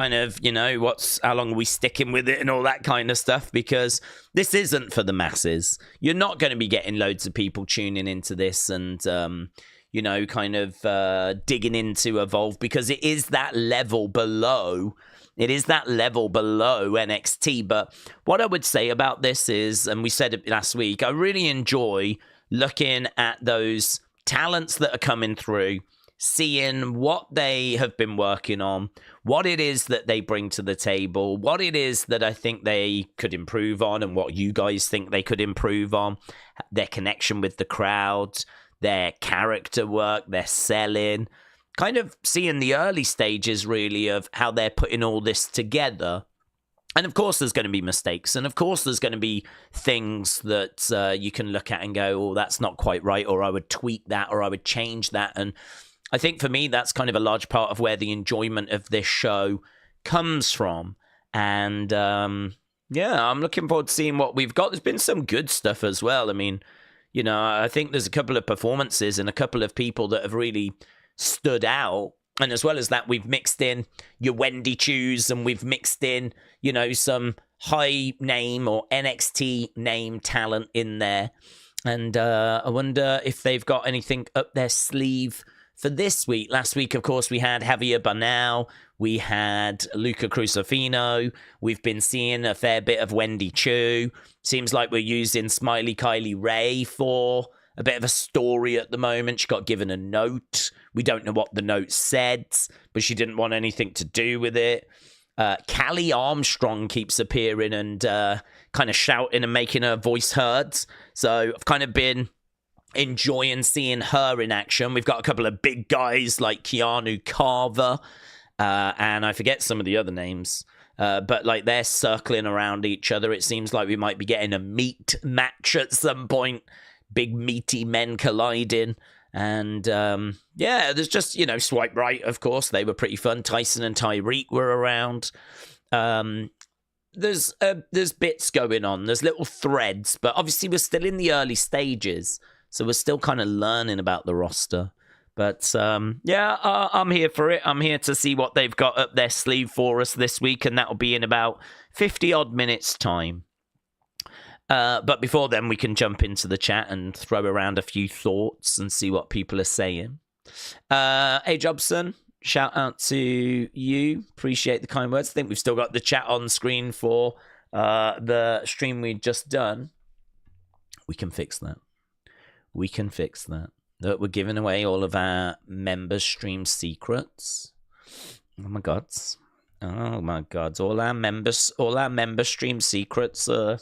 kind of, how long are we sticking with it and all that kind of stuff, because this isn't for the masses. You're not going to be getting loads of people tuning into this and, kind of digging into Evolve, because it is that level below. It is that level below NXT. But what I would say about this is, and we said it last week, I really enjoy looking at those talents that are coming through, seeing what they have been working on, what it is that they bring to the table, what it is that I think they could improve on, and what you guys think they could improve on, their connection with the crowd, their character work, their selling, kind of seeing the early stages, really, of how they're putting all this together. And of course, there's going to be mistakes. And of course, there's going to be things that you can look at and go, oh, that's not quite right, or I would tweak that, or I would change that. And I think for me, that's kind of a large part of where the enjoyment of this show comes from. And yeah, I'm looking forward to seeing what we've got. There's been some good stuff as well. I mean, I think there's a couple of performances and a couple of people that have really stood out. And as well as that, we've mixed in your Wendy Choos, and we've mixed in, some high name or NXT name talent in there. And I wonder if they've got anything up their sleeve for this week. Last week, of course, we had Javier Bernal. We had Luca Crusifino. We've been seeing a fair bit of Wendy Choo. Seems like we're using Smiley Kylie Ray for a bit of a story at the moment. She got given a note. We don't know what the note said, but she didn't want anything to do with it. Kylie Armstrong keeps appearing and kind of shouting and making her voice heard. So I've kind of been enjoying seeing her in action. We've got a couple of big guys like Keanu Carver, and I forget some of the other names. But like they're circling around each other. It seems like we might be getting a meat match at some point. Big meaty men colliding. And yeah, there's just, Swipe Right, of course. They were pretty fun. Tyson and Tyreek were around. There's bits going on. There's little threads. But obviously we're still in the early stages. So we're still kind of learning about the roster. But yeah, I'm here for it. I'm here to see what they've got up their sleeve for us this week. And that'll be in about 50-odd minutes' time. But before then, we can jump into the chat and throw around a few thoughts and see what people are saying. Hey, Jobson, shout out to you. Appreciate the kind words. I think we've still got the chat on screen for the stream we'd just done. We can fix that. We can fix that. Look, we're giving away all of our member stream secrets. Oh my God. Oh my God. All our member stream secrets are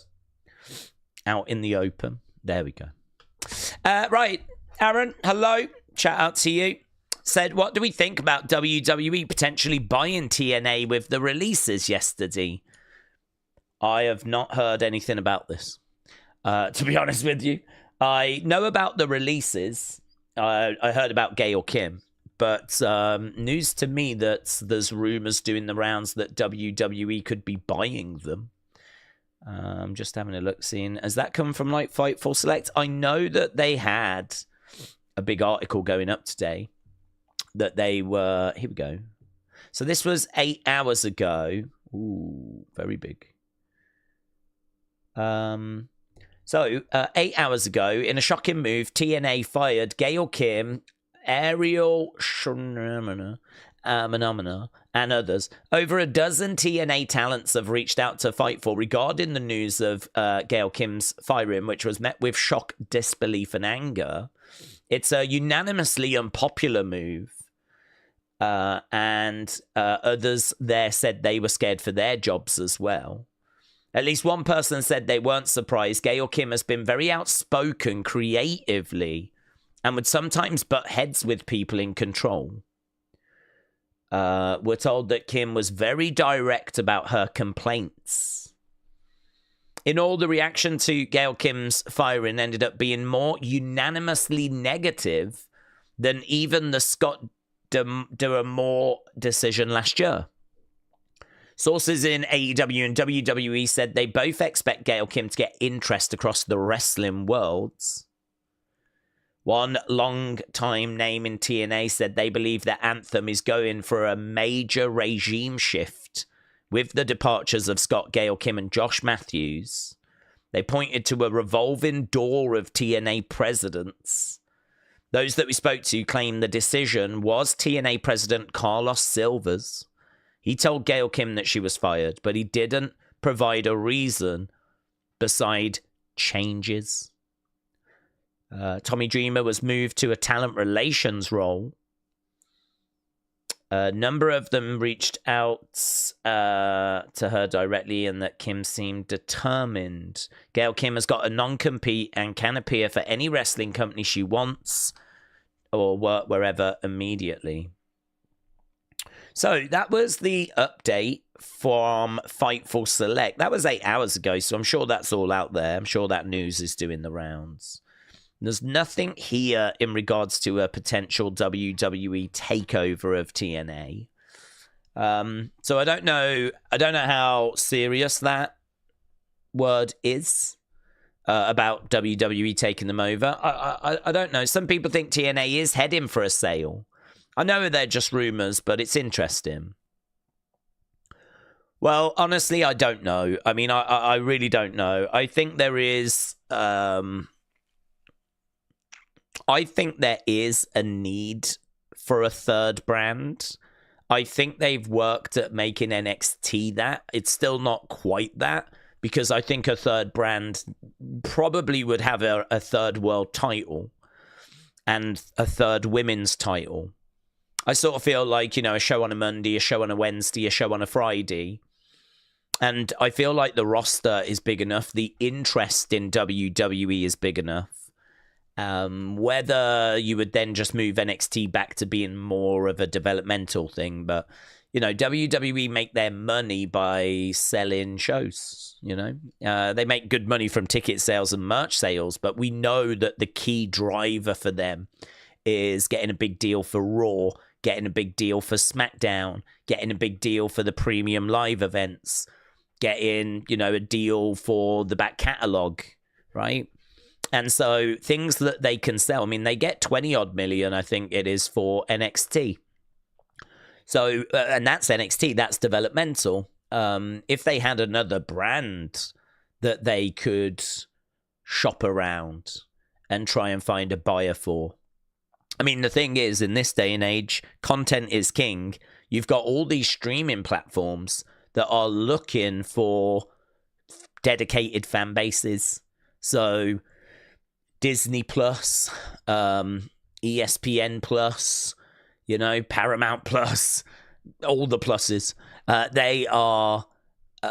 out in the open. There we go. Right. Aaron, hello. Shout out to you. Said, what do we think about WWE potentially buying TNA with the releases yesterday? I have not heard anything about this. To be honest with you. I know about the releases. I heard about Gail Kim. But news to me that there's rumors doing the rounds that WWE could be buying them. I'm just having a look, seeing. Has that come from like Fightful Select? I know that they had a big article going up today that they were. Here we go. So this was 8 hours ago. Ooh, very big. So 8 hours ago, in a shocking move, TNA fired Gail Kim, Ariel Phenomena, and others. Over a dozen TNA talents have reached out to Fightful regarding the news of Gail Kim's firing, which was met with shock, disbelief, and anger. It's a unanimously unpopular move. And others there said they were scared for their jobs as well. At least one person said they weren't surprised. Gail Kim has been very outspoken creatively and would sometimes butt heads with people in control. We're told that Kim was very direct about her complaints. In all, the reaction to Gail Kim's firing ended up being more unanimously negative than even the Scott D'Amore decision last year. Sources in AEW and WWE said they both expect Gail Kim to get interest across the wrestling worlds. One long-time name in TNA said they believe that Anthem is going for a major regime shift with the departures of Scott, Gail Kim, and Josh Matthews. They pointed to a revolving door of TNA presidents. Those that we spoke to claimed the decision was TNA president Carlos Silva's. He told Gail Kim that she was fired, but he didn't provide a reason beside changes. Tommy Dreamer was moved to a talent relations role. A number of them reached out to her directly, and that Kim seemed determined. Gail Kim has got a non-compete and can appear for any wrestling company she wants or work wherever immediately. So that was the update from Fightful Select. That was 8 hours ago, so I'm sure that's all out there. I'm sure that news is doing the rounds. There's nothing here in regards to a potential WWE takeover of TNA. So I don't know how serious that word is about WWE taking them over. I don't know. Some people think TNA is heading for a sale. I know they're just rumors, but it's interesting. Well, honestly, I don't know. I mean, I really don't know. I think there is a need for a third brand. I think they've worked at making NXT that. It's still not quite that, because I think a third brand probably would have a third world title and a third women's title. I sort of feel like, you know, a show on a Monday, a show on a Wednesday, a show on a Friday. And I feel like the roster is big enough. The interest in WWE is big enough. Whether you would then just move NXT back to being more of a developmental thing, but you know, WWE make their money by selling shows. You know, they make good money from ticket sales and merch sales, but we know that the key driver for them is getting a big deal for Raw, getting a big deal for SmackDown, getting a big deal for the premium live events, getting, you know, a deal for the back catalog, right? And so things that they can sell, I mean, they get 20 odd million, I think it is, for NXT. So, and that's NXT, that's developmental. If they had another brand that they could shop around and try and find a buyer for. I mean, the thing is, in this day and age, content is king. You've got all these streaming platforms that are looking for dedicated fan bases. So Disney Plus, ESPN Plus, you know, Paramount Plus, all the pluses. They are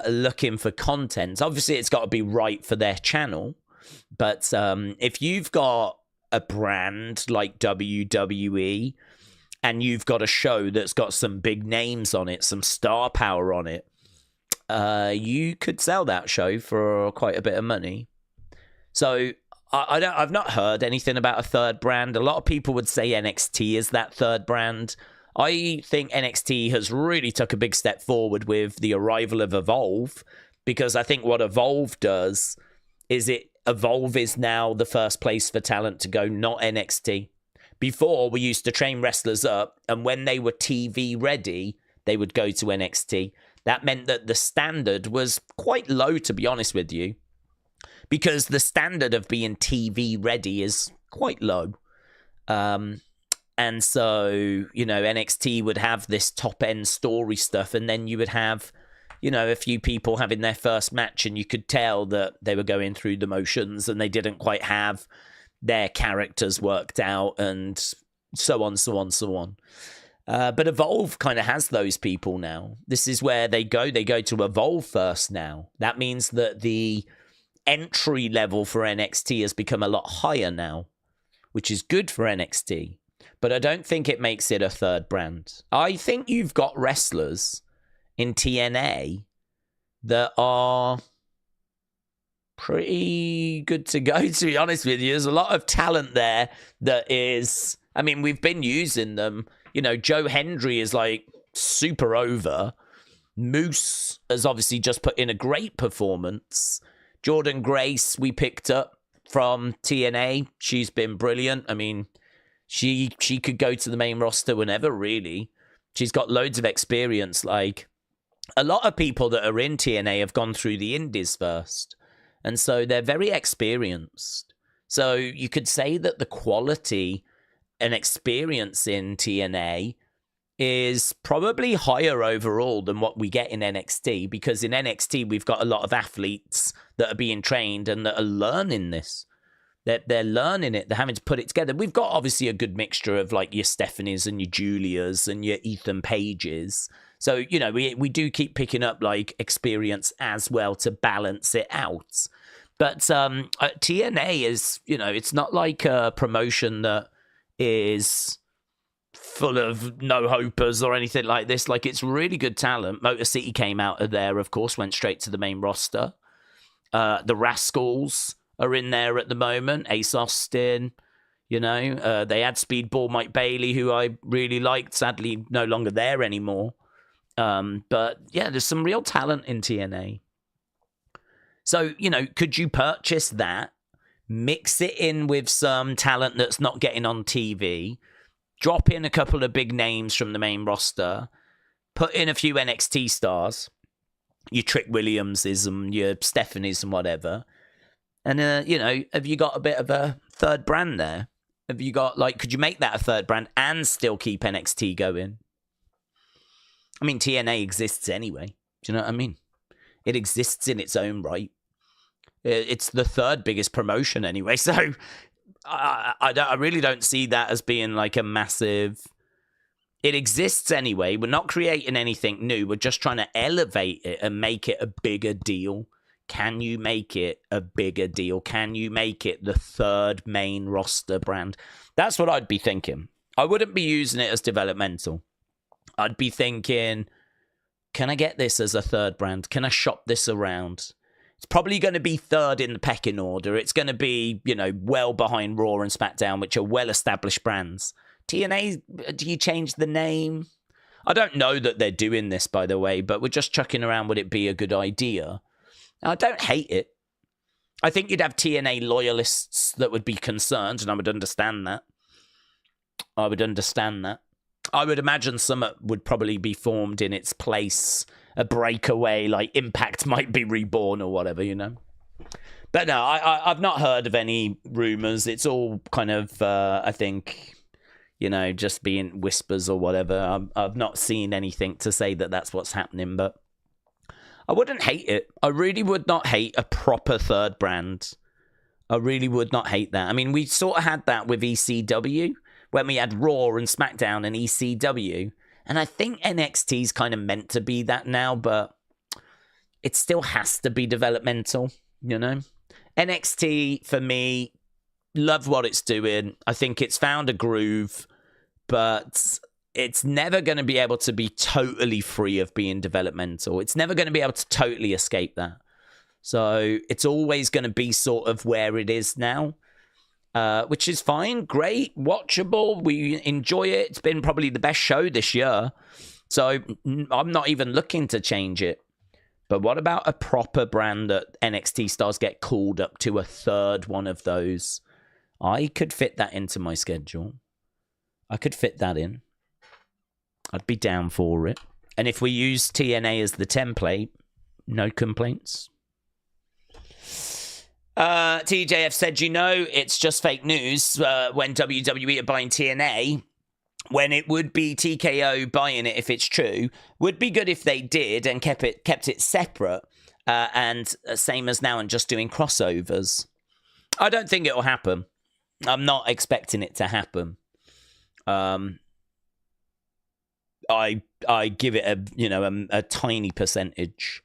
looking for content. Obviously, it's got to be right for their channel. But if you've got a brand like WWE and you've got a show that's got some big names on it, some star power on it, you could sell that show for quite a bit of money. So I've not heard anything about a third brand. A lot of people would say NXT is that third brand. I think NXT has really took a big step forward with the arrival of Evolve, because I think what Evolve does is Evolve is now the first place for talent to go, not NXT. Before, we used to train wrestlers up, and when they were TV ready, they would go to NXT. That meant that the standard was quite low, to be honest with you, because the standard of being TV ready is quite low. And so, you know, NXT would have this top-end story stuff, and then you would have, you know, a few people having their first match, and you could tell that they were going through the motions and they didn't quite have their characters worked out, and so on, so on, so on. But Evolve kind of has those people now. This is where they go. They go to Evolve first now. That means that the entry level for NXT has become a lot higher now, which is good for NXT. But I don't think it makes it a third brand. I think you've got wrestlers in TNA that are pretty good to go, to be honest with you. There's a lot of talent there that is, I mean, we've been using them. You know, Joe Hendry is like super over. Moose has obviously just put in a great performance. Jordan Grace we picked up from TNA. She's been brilliant. I mean, she could go to the main roster whenever, really. She's got loads of experience. Like, a lot of people that are in TNA have gone through the indies first. And so they're very experienced. So you could say that the quality and experience in TNA is probably higher overall than what we get in NXT, because in NXT we've got a lot of athletes that are being trained and that are learning this. They're learning it. They're having to put it together. We've got obviously a good mixture of like your Stephanies and your Julias and your Ethan Pages. So, you know, we do keep picking up like experience as well to balance it out. But TNA is, you know, it's not like a promotion that is full of no-hopers or anything like this. Like, it's really good talent. Motor City came out of there, of course, went straight to the main roster. The Rascals are in there at the moment. Ace Austin, you know. They had Speedball Mike Bailey, who I really liked. Sadly, no longer there anymore. But, yeah, there's some real talent in TNA. So, you know, could you purchase that, mix it in with some talent that's not getting on TV, drop in a couple of big names from the main roster, put in a few NXT stars, your Trick Williamses and your Stephanies and whatever, and, you know, have you got a bit of a third brand there? Have you got, like, could you make that a third brand and still keep NXT going? I mean, TNA exists anyway. Do you know what I mean? It exists in its own right. It's the third biggest promotion anyway, so I really don't see that as being like a massive... It exists anyway. We're not creating anything new. We're just trying to elevate it and make it a bigger deal. Can you make it a bigger deal? Can you make it the third main roster brand? That's what I'd be thinking. I wouldn't be using it as developmental. I'd be thinking, can I get this as a third brand? Can I shop this around? It's probably going to be third in the pecking order. It's going to be, you know, well behind Raw and SmackDown, which are well-established brands. TNA, do you change the name? I don't know that they're doing this, by the way, but we're just chucking around, would it be a good idea? I don't hate it. I think you'd have TNA loyalists that would be concerned, and I would understand that. I would imagine some would probably be formed in its place, a breakaway, like Impact might be reborn or whatever, you know. But no, I've not heard of any rumors. It's all kind of, I think, you know, just being whispers or whatever. I've not seen anything to say that that's what's happening, but I wouldn't hate it. I really would not hate a proper third brand. I really would not hate that. I mean, we sort of had that with ECW when we had Raw and SmackDown and ECW. And I think NXT's kind of meant to be that now, but it still has to be developmental, you know? NXT, for me, love what it's doing. I think it's found a groove, but it's never going to be able to be totally free of being developmental. It's never going to be able to totally escape that. So it's always going to be sort of where it is now. Which is fine, great, watchable. We enjoy it. It's been probably the best show this year. So I'm not even looking to change it. But what about a proper brand that NXT stars get called up to a third one of those? I could fit that into my schedule. I could fit that in. I'd be down for it. And if we use TNA as the template, no complaints. TJF said, you know, it's just fake news when WWE are buying TNA, when it would be TKO buying it if it's true. Would be good if they did and kept it separate and same as now and just doing crossovers. I don't think it'll happen. I'm not expecting it to happen. I give it a tiny percentage.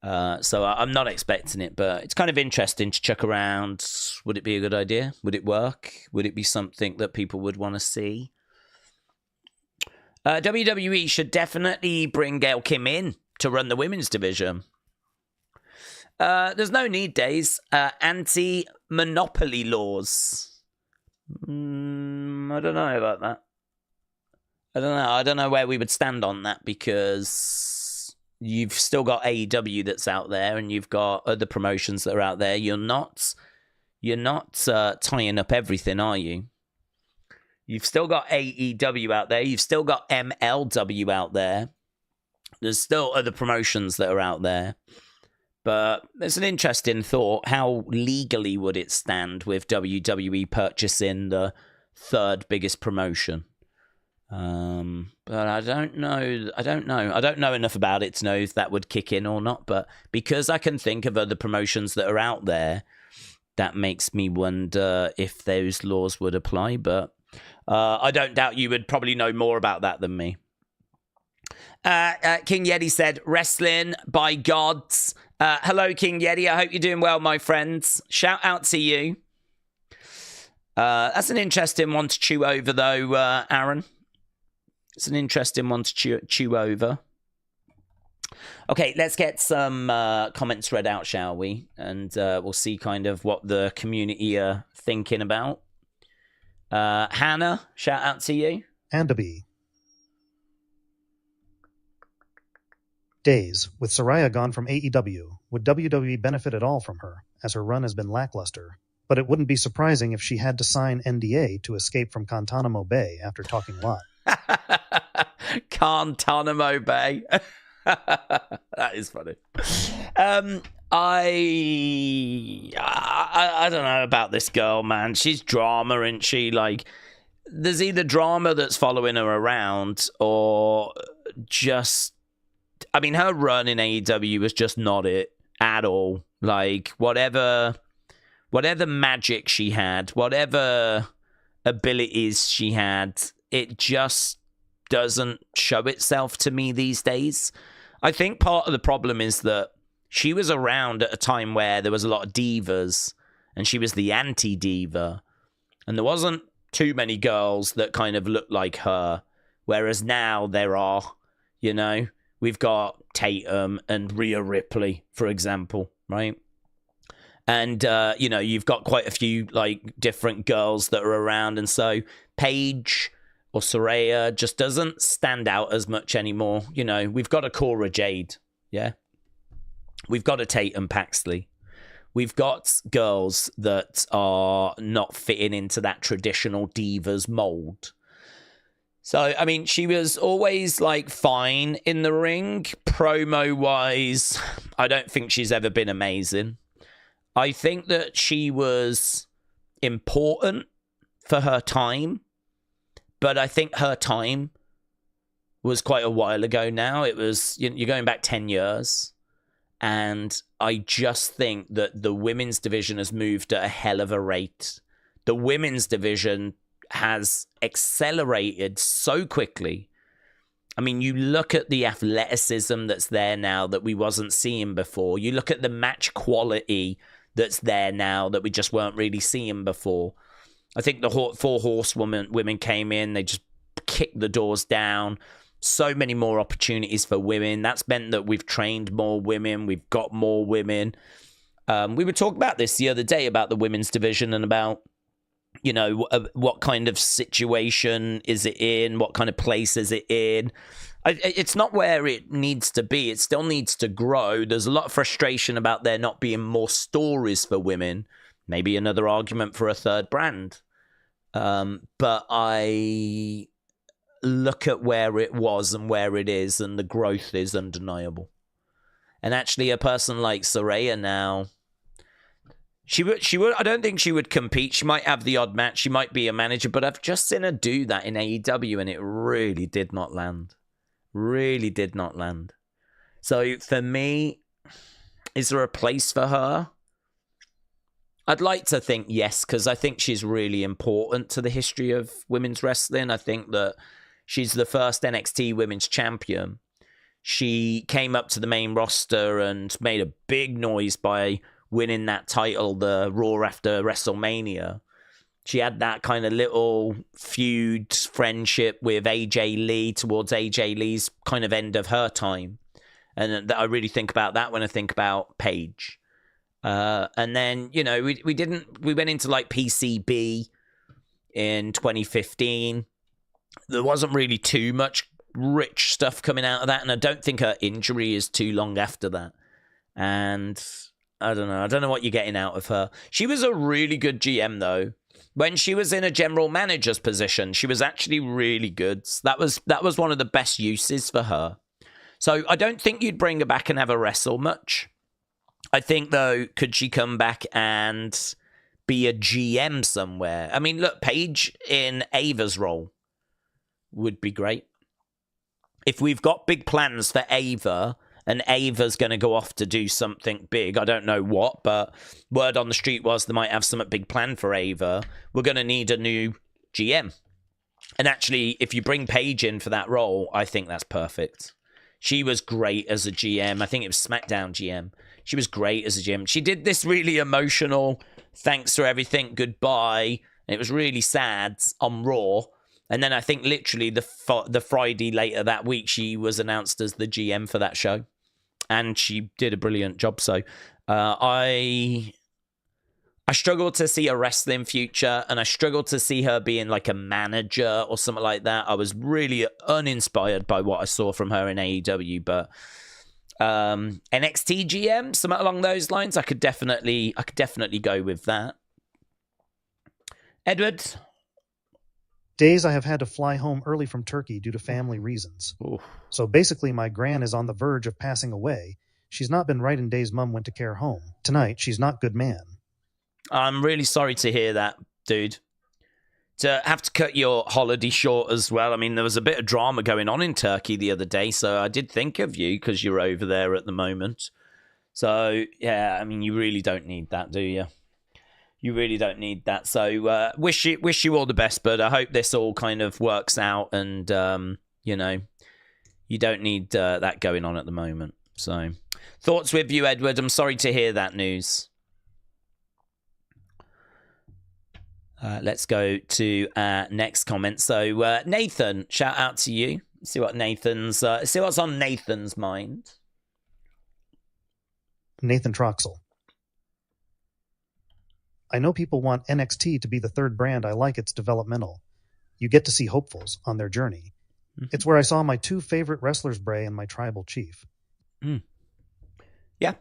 So I'm not expecting it, but it's kind of interesting to check around. Would it be a good idea? Would it work? Would it be something that people would want to see? WWE should definitely bring Gail Kim in to run the women's division. There's no need, Daze. Anti-monopoly laws. I don't know about that. I don't know where we would stand on that, because you've still got AEW that's out there and you've got other promotions that are out there. You're not You're not tying up everything, are you? You've still got AEW out there. You've still got MLW out there. There's still other promotions that are out there. But it's an interesting thought. How legally would it stand with WWE purchasing the third biggest promotion? But I don't know. I don't know enough about it to know if that would kick in or not. But because I can think of other promotions that are out there, that makes me wonder if those laws would apply. But I don't doubt you would probably know more about that than me. King Yeti said, wrestling by gods. Hello, King Yeti. I hope you're doing well, my friends. Shout out to you. That's an interesting one to chew over, though, Aaron. It's an interesting one to chew over. Okay, let's get some comments read out, shall we? And we'll see kind of what the community are thinking about. Hannah, shout out to you. And a B. Daze, with Saraya gone from AEW, would WWE benefit at all from her, as her run has been lackluster? But it wouldn't be surprising if she had to sign NDA to escape from Guantanamo Bay after talking live. Guantanamo Bay. That is funny. I don't know about this girl, man. She's drama, isn't she? Like, there's either drama that's following her around or just... I mean, her run in AEW was just not it at all. Like, whatever magic she had, whatever abilities she had, it just doesn't show itself to me these days. I think part of the problem is that she was around at a time where there was a lot of divas, and she was the anti-diva, and there wasn't too many girls that kind of looked like her, whereas now there are, you know? We've got Tatum and Rhea Ripley, for example, right? And, you know, you've got quite a few, like, different girls that are around. And so Paige or Saraya just doesn't stand out as much anymore. You know, we've got a Cora Jade, yeah? We've got a Tatum Paxley. We've got girls that are not fitting into that traditional divas mold. So, I mean, she was always, like, fine in the ring. Promo-wise, I don't think she's ever been amazing. I think that she was important for her time, but I think her time was quite a while ago now. It was, you're going back 10 years, and I just think that the women's division has moved at a hell of a rate. The women's division has accelerated so quickly. I mean, you look at the athleticism that's there now that we wasn't seeing before. You look at the match quality that's there now that we just weren't really seeing before. I think the four horsewomen came in. They just kicked the doors down. So many more opportunities for women. That's meant that we've trained more women. We've got more women. We were talking about this the other day about the women's division and about, you know, what kind of situation is it in? What kind of place is it in? It's not where it needs to be. It still needs to grow. There's a lot of frustration about there not being more stories for women. Maybe another argument for a third brand. But I look at where it was and where it is, and the growth is undeniable. And actually, a person like Saraya now... She would. I don't think she would compete. She might have the odd match. She might be a manager, but I've just seen her do that in AEW, and it really did not land. Really did not land. So for me, is there a place for her? I'd like to think yes, because I think she's really important to the history of women's wrestling. I think that she's the first NXT women's champion. She came up to the main roster and made a big noise by winning that title, the Raw after WrestleMania. She had that kind of little feud, friendship with AJ Lee towards AJ Lee's kind of end of her time. And I really think about that when I think about Paige. And then, you know, we went into like PCB in 2015. There wasn't really too much rich stuff coming out of that. And I don't think her injury is too long after that. And I don't know. I don't know what you're getting out of her. She was a really good GM, though. When she was in a general manager's position, she was actually really good. That was one of the best uses for her. So I don't think you'd bring her back and have her wrestle much. I think, though, could she come back and be a GM somewhere? I mean, look, Paige in Ava's role would be great. If we've got big plans for Ava, and Ava's going to go off to do something big, I don't know what, but word on the street was they might have something big planned for Ava, we're going to need a new GM. And actually, if you bring Paige in for that role, I think that's perfect. She was great as a GM. I think it was SmackDown GM. She was great as a GM. She did this really emotional, thanks for everything, goodbye. And it was really sad on Raw. And then I think literally the Friday later that week, she was announced as the GM for that show. And she did a brilliant job. So I struggle to see a wrestling future, and I struggle to see her being like a manager or something like that. I was really uninspired by what I saw from her in AEW, but NXT GM, something along those lines, I could definitely go with that. Edward? Days I have had to fly home early from Turkey due to family reasons. Ooh. So basically my gran is on the verge of passing away. She's not been right, and Days' mum went to care home. Tonight, she's not good man. I'm really sorry to hear that, dude. To have to cut your holiday short as well. I mean, there was a bit of drama going on in Turkey the other day, so I did think of you because you're over there at the moment. So, yeah, I mean, you really don't need that, do you? You really don't need that. So, wish you all the best, but I hope this all kind of works out, and, you know, you don't need that going on at the moment. So, thoughts with you, Edward. I'm sorry to hear that news. Let's go to next comment. So, Nathan, shout out to you. See what see what's on Nathan's mind. Nathan Troxel. I know people want NXT to be the third brand. I like its developmental. You get to see hopefuls on their journey. Mm-hmm. It's where I saw my two favorite wrestlers, Bray and my tribal chief. Yeah.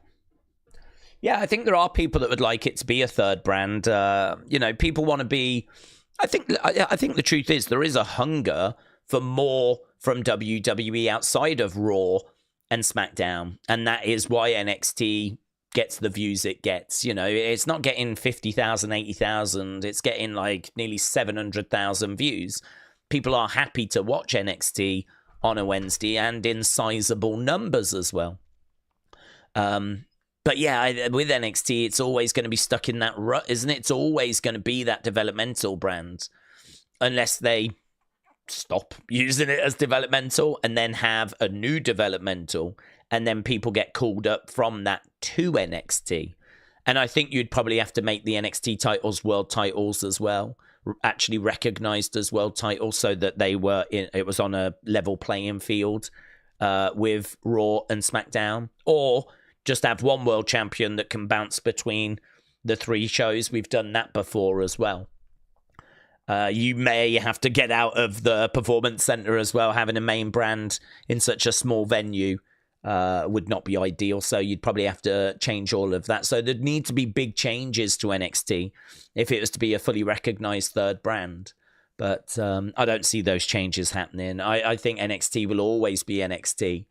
Yeah, I think there are people that would like it to be a third brand. You know, people want to be... I think the truth is there is a hunger for more from WWE outside of Raw and SmackDown. And that is why NXT gets the views it gets. You know, it's not getting 50,000, 80,000. It's getting like nearly 700,000 views. People are happy to watch NXT on a Wednesday and in sizable numbers as well. But yeah, with NXT, it's always going to be stuck in that rut, isn't it? It's always going to be that developmental brand unless they stop using it as developmental and then have a new developmental, and then people get called up from that to NXT. And I think you'd probably have to make the NXT titles world titles as well, actually recognized as world titles, so that it was on a level playing field with Raw and SmackDown, or just have one world champion that can bounce between the three shows. We've done that before as well. You may have to get out of the performance center as well. Having a main brand in such a small venue would not be ideal. So you'd probably have to change all of that. So there'd need to be big changes to NXT if it was to be a fully recognized third brand. But I don't see those changes happening. I think NXT will always be NXT.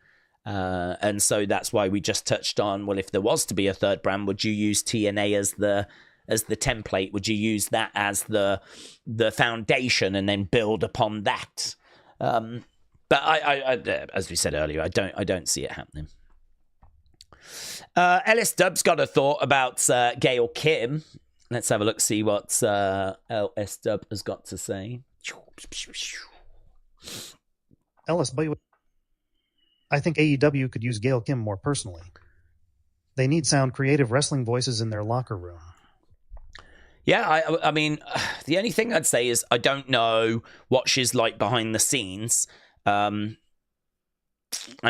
And so that's why we just touched on, well, if there was to be a third brand, would you use TNA as the template? Would you use that as the foundation and then build upon that? But I as we said earlier, I don't see it happening. Ellis Dubb's got a thought about Gail Kim. Let's have a look, see what Ellis Dubb has got to say. Ellis, I think AEW could use Gail Kim more personally. They need sound, creative wrestling voices in their locker room. Yeah, I mean, the only thing I'd say is I don't know what she's like behind the scenes. I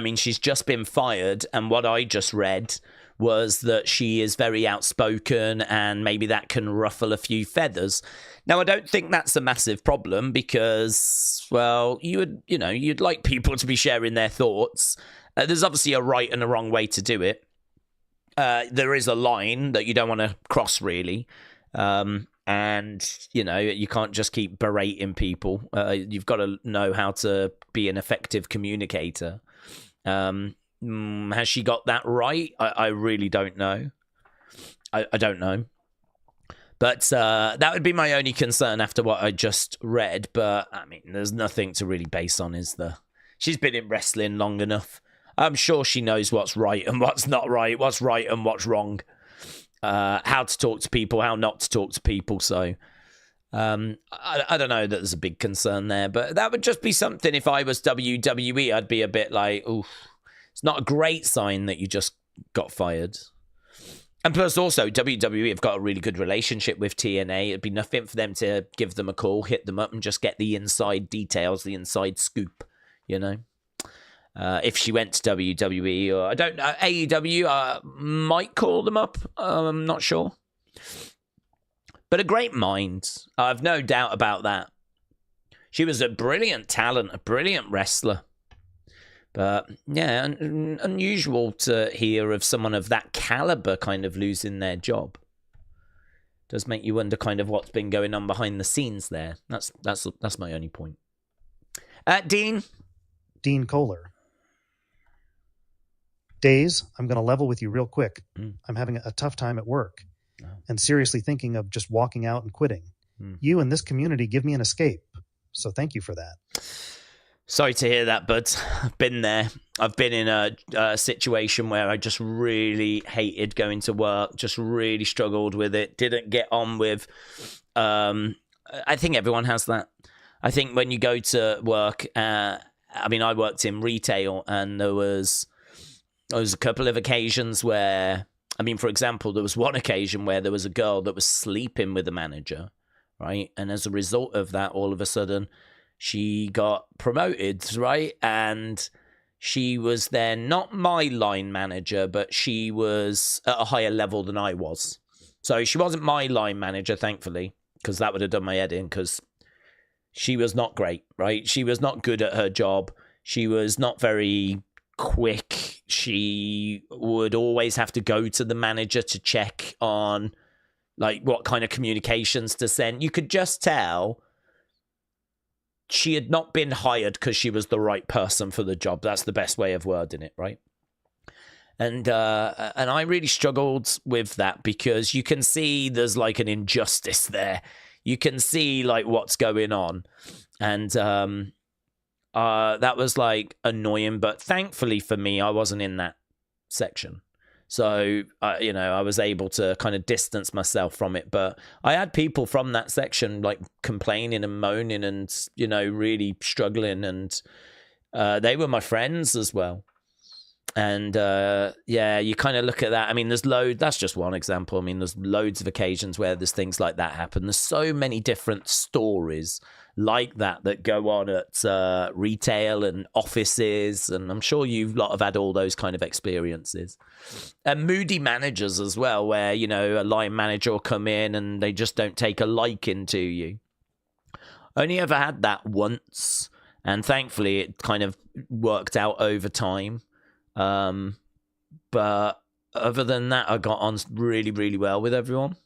mean, she's just been fired, and what I just read was that she is very outspoken, and maybe that can ruffle a few feathers. Now, I don't think that's a massive problem because, well, you'd like people to be sharing their thoughts. There's obviously a right and a wrong way to do it. there is a line that you don't want to cross, really. And, you know, you can't just keep berating people. You've got to know how to be an effective communicator. Has she got that right? I really don't know. I don't know. But that would be my only concern after what I just read. But, I mean, there's nothing to really base on, is there? She's been in wrestling long enough. I'm sure she knows what's right and what's not right, what's right and what's wrong. How to talk to people, how not to talk to people. So, I don't know that there's a big concern there. But that would just be something if I was WWE, I'd be a bit like, oof. It's not a great sign that you just got fired. And plus, also, WWE have got a really good relationship with TNA. It'd be nothing for them to give them a call, hit them up, and just get the inside details, the inside scoop, you know? If she went to WWE, or I don't know, AEW might call them up. I'm not sure. But a great mind. I've no doubt about that. She was a brilliant talent, a brilliant wrestler. But, yeah, unusual to hear of someone of that caliber kind of losing their job. Does make you wonder kind of what's been going on behind the scenes there. That's my only point. Dean? Dean Kohler. Daze, I'm going to level with you real quick. I'm having a tough time at work and seriously thinking of just walking out and quitting. You and this community give me an escape. So thank you for that. Sorry to hear that, bud. I've been there. I've been in a situation where I just really hated going to work, just really struggled with it, didn't get on with... I think everyone has that. I think when you go to work, I worked in retail, and there was a couple of occasions where... for example, there was one occasion where there was a girl that was sleeping with the manager, right? And as a result of that, all of a sudden... she got promoted, right? And she was then not my line manager, but she was at a higher level than I was. So she wasn't my line manager, thankfully, because that would have done my head in, because she was not great, right? She was not good at her job. She was not very quick. She would always have to go to the manager to check on, like, what kind of communications to send. You could just tell... she had not been hired because she was the right person for the job. That's the best way of wording it, right? And I really struggled with that, because you can see there's like an injustice there. You can see like what's going on. And that was like annoying. But thankfully for me, I wasn't in that section. So, I was able to kind of distance myself from it. But I had people from that section like complaining and moaning and, really struggling. And they were my friends as well. And, you kind of look at that. That's just one example. There's loads of occasions where there's things like that happen. There's so many different stories like that go on at retail and offices, and I'm sure you lot have had all those kind of experiences. And moody managers as well, where a line manager will come in and they just don't take a liking to you. Only ever had that once, and thankfully it kind of worked out over time. But other than that, I got on really, really well with everyone.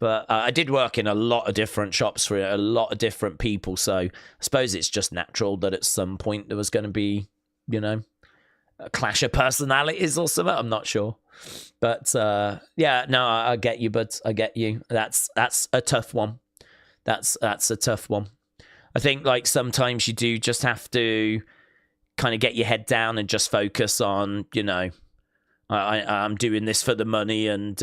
But I did work in a lot of different shops for a lot of different people. So I suppose it's just natural that at some point there was going to be, a clash of personalities or something. I'm not sure. But I get you, bud. I get you. That's a tough one. That's a tough one. I think like sometimes you do just have to kind of get your head down and just focus on, I'm doing this for the money, and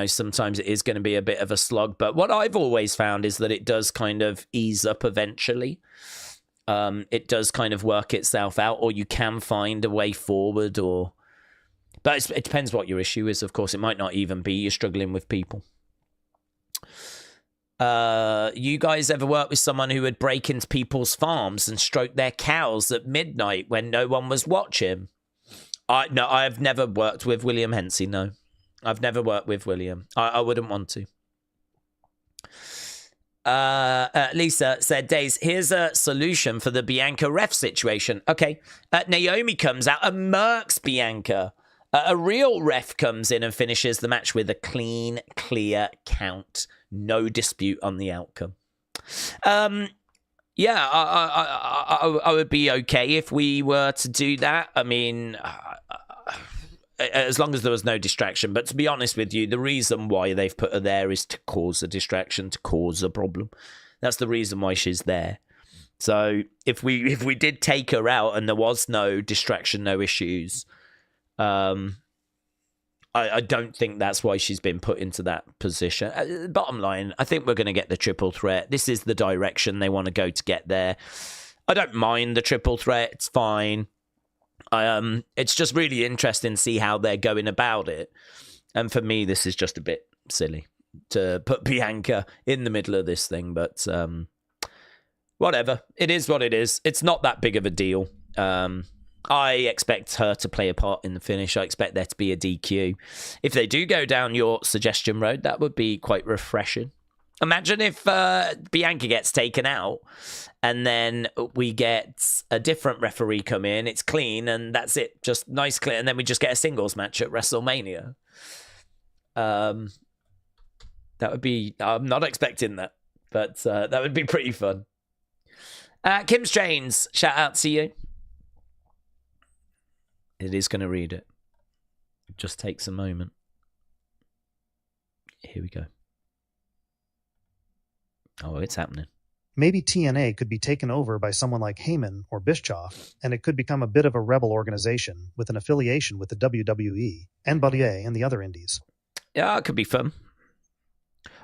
sometimes it is going to be a bit of a slog. But what I've always found is that it does kind of ease up eventually. It does kind of work itself out, or you can find a way forward. But it depends what your issue is. Of course, it might not even be you're struggling with people. You guys ever work with someone who would break into people's farms and stroke their cows at midnight when no one was watching? No, I've never worked with William Hensey, no. I've never worked with William. I wouldn't want to. Lisa said, Daze, here's a solution for the Bianca ref situation. Okay. Naomi comes out and murks Bianca. A real ref comes in and finishes the match with a clean, clear count. No dispute on the outcome. Yeah, I would be okay if we were to do that. I mean, as long as there was no distraction. But to be honest with you, the reason why they've put her there is to cause a distraction, to cause a problem. That's the reason why she's there. So if we did take her out and there was no distraction, no issues, I don't think that's why she's been put into that position. Bottom line, I think we're going to get the triple threat. This is the direction they want to go to get there. I don't mind the triple threat. It's fine. It's just really interesting to see how they're going about it. And for me, this is just a bit silly to put Bianca in the middle of this thing. But whatever. It is what it is. It's not that big of a deal. I expect her to play a part in the finish. I expect there to be a DQ. If they do go down your suggestion road, that would be quite refreshing. Imagine if Bianca gets taken out and then we get a different referee come in. It's clean and that's it. Just nice, clear. And then we just get a singles match at WrestleMania. That would be... I'm not expecting that, but that would be pretty fun. Kim's Chains, shout out to you. It is going to read it. It just takes a moment. Here we go. Oh, it's happening. Maybe TNA could be taken over by someone like Heyman or Bischoff, and it could become a bit of a rebel organization with an affiliation with the WWE and WWE and the other indies. Yeah, it could be fun.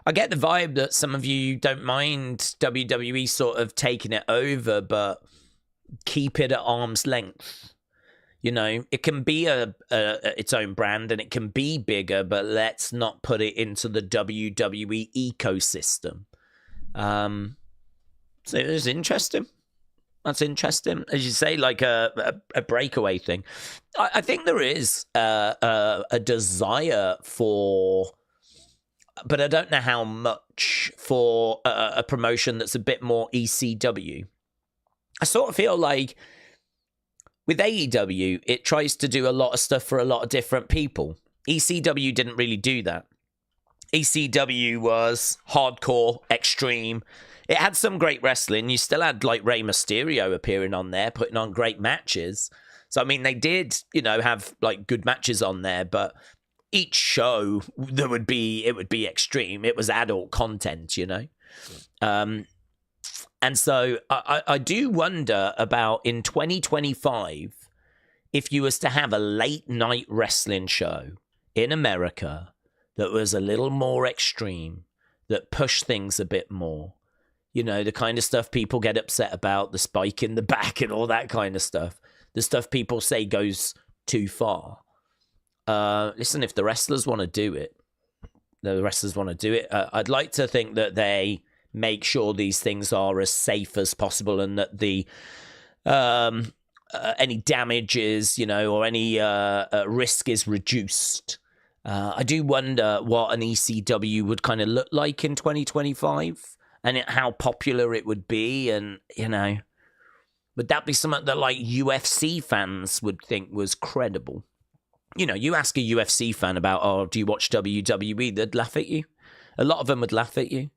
I get the vibe that some of you don't mind WWE sort of taking it over, but keep it at arm's length. You know, it can be its own brand and it can be bigger, but let's not put it into the WWE ecosystem. So it was interesting. That's interesting. As you say, like a breakaway thing. I think there is a desire for, but I don't know how much, for a promotion that's a bit more ECW. I sort of feel like with AEW, it tries to do a lot of stuff for a lot of different people. ECW didn't really do that. ECW was hardcore, extreme. It had some great wrestling. You still had like Rey Mysterio appearing on there, putting on great matches. So, I mean, they did, have like good matches on there, but each show it would be extreme. It was adult content, And so I do wonder about in 2025, if you was to have a late night wrestling show in America that was a little more extreme, that pushed things a bit more, the kind of stuff people get upset about, the spike in the back and all that kind of stuff, the stuff people say goes too far. Listen, if the wrestlers want to do it, I'd like to think that they make sure these things are as safe as possible and that the any damages, or any risk is reduced. I do wonder what an ECW would kind of look like in 2025 and how popular it would be. And, would that be something that like UFC fans would think was credible? You ask a UFC fan about, do you watch WWE? They'd laugh at you. A lot of them would laugh at you.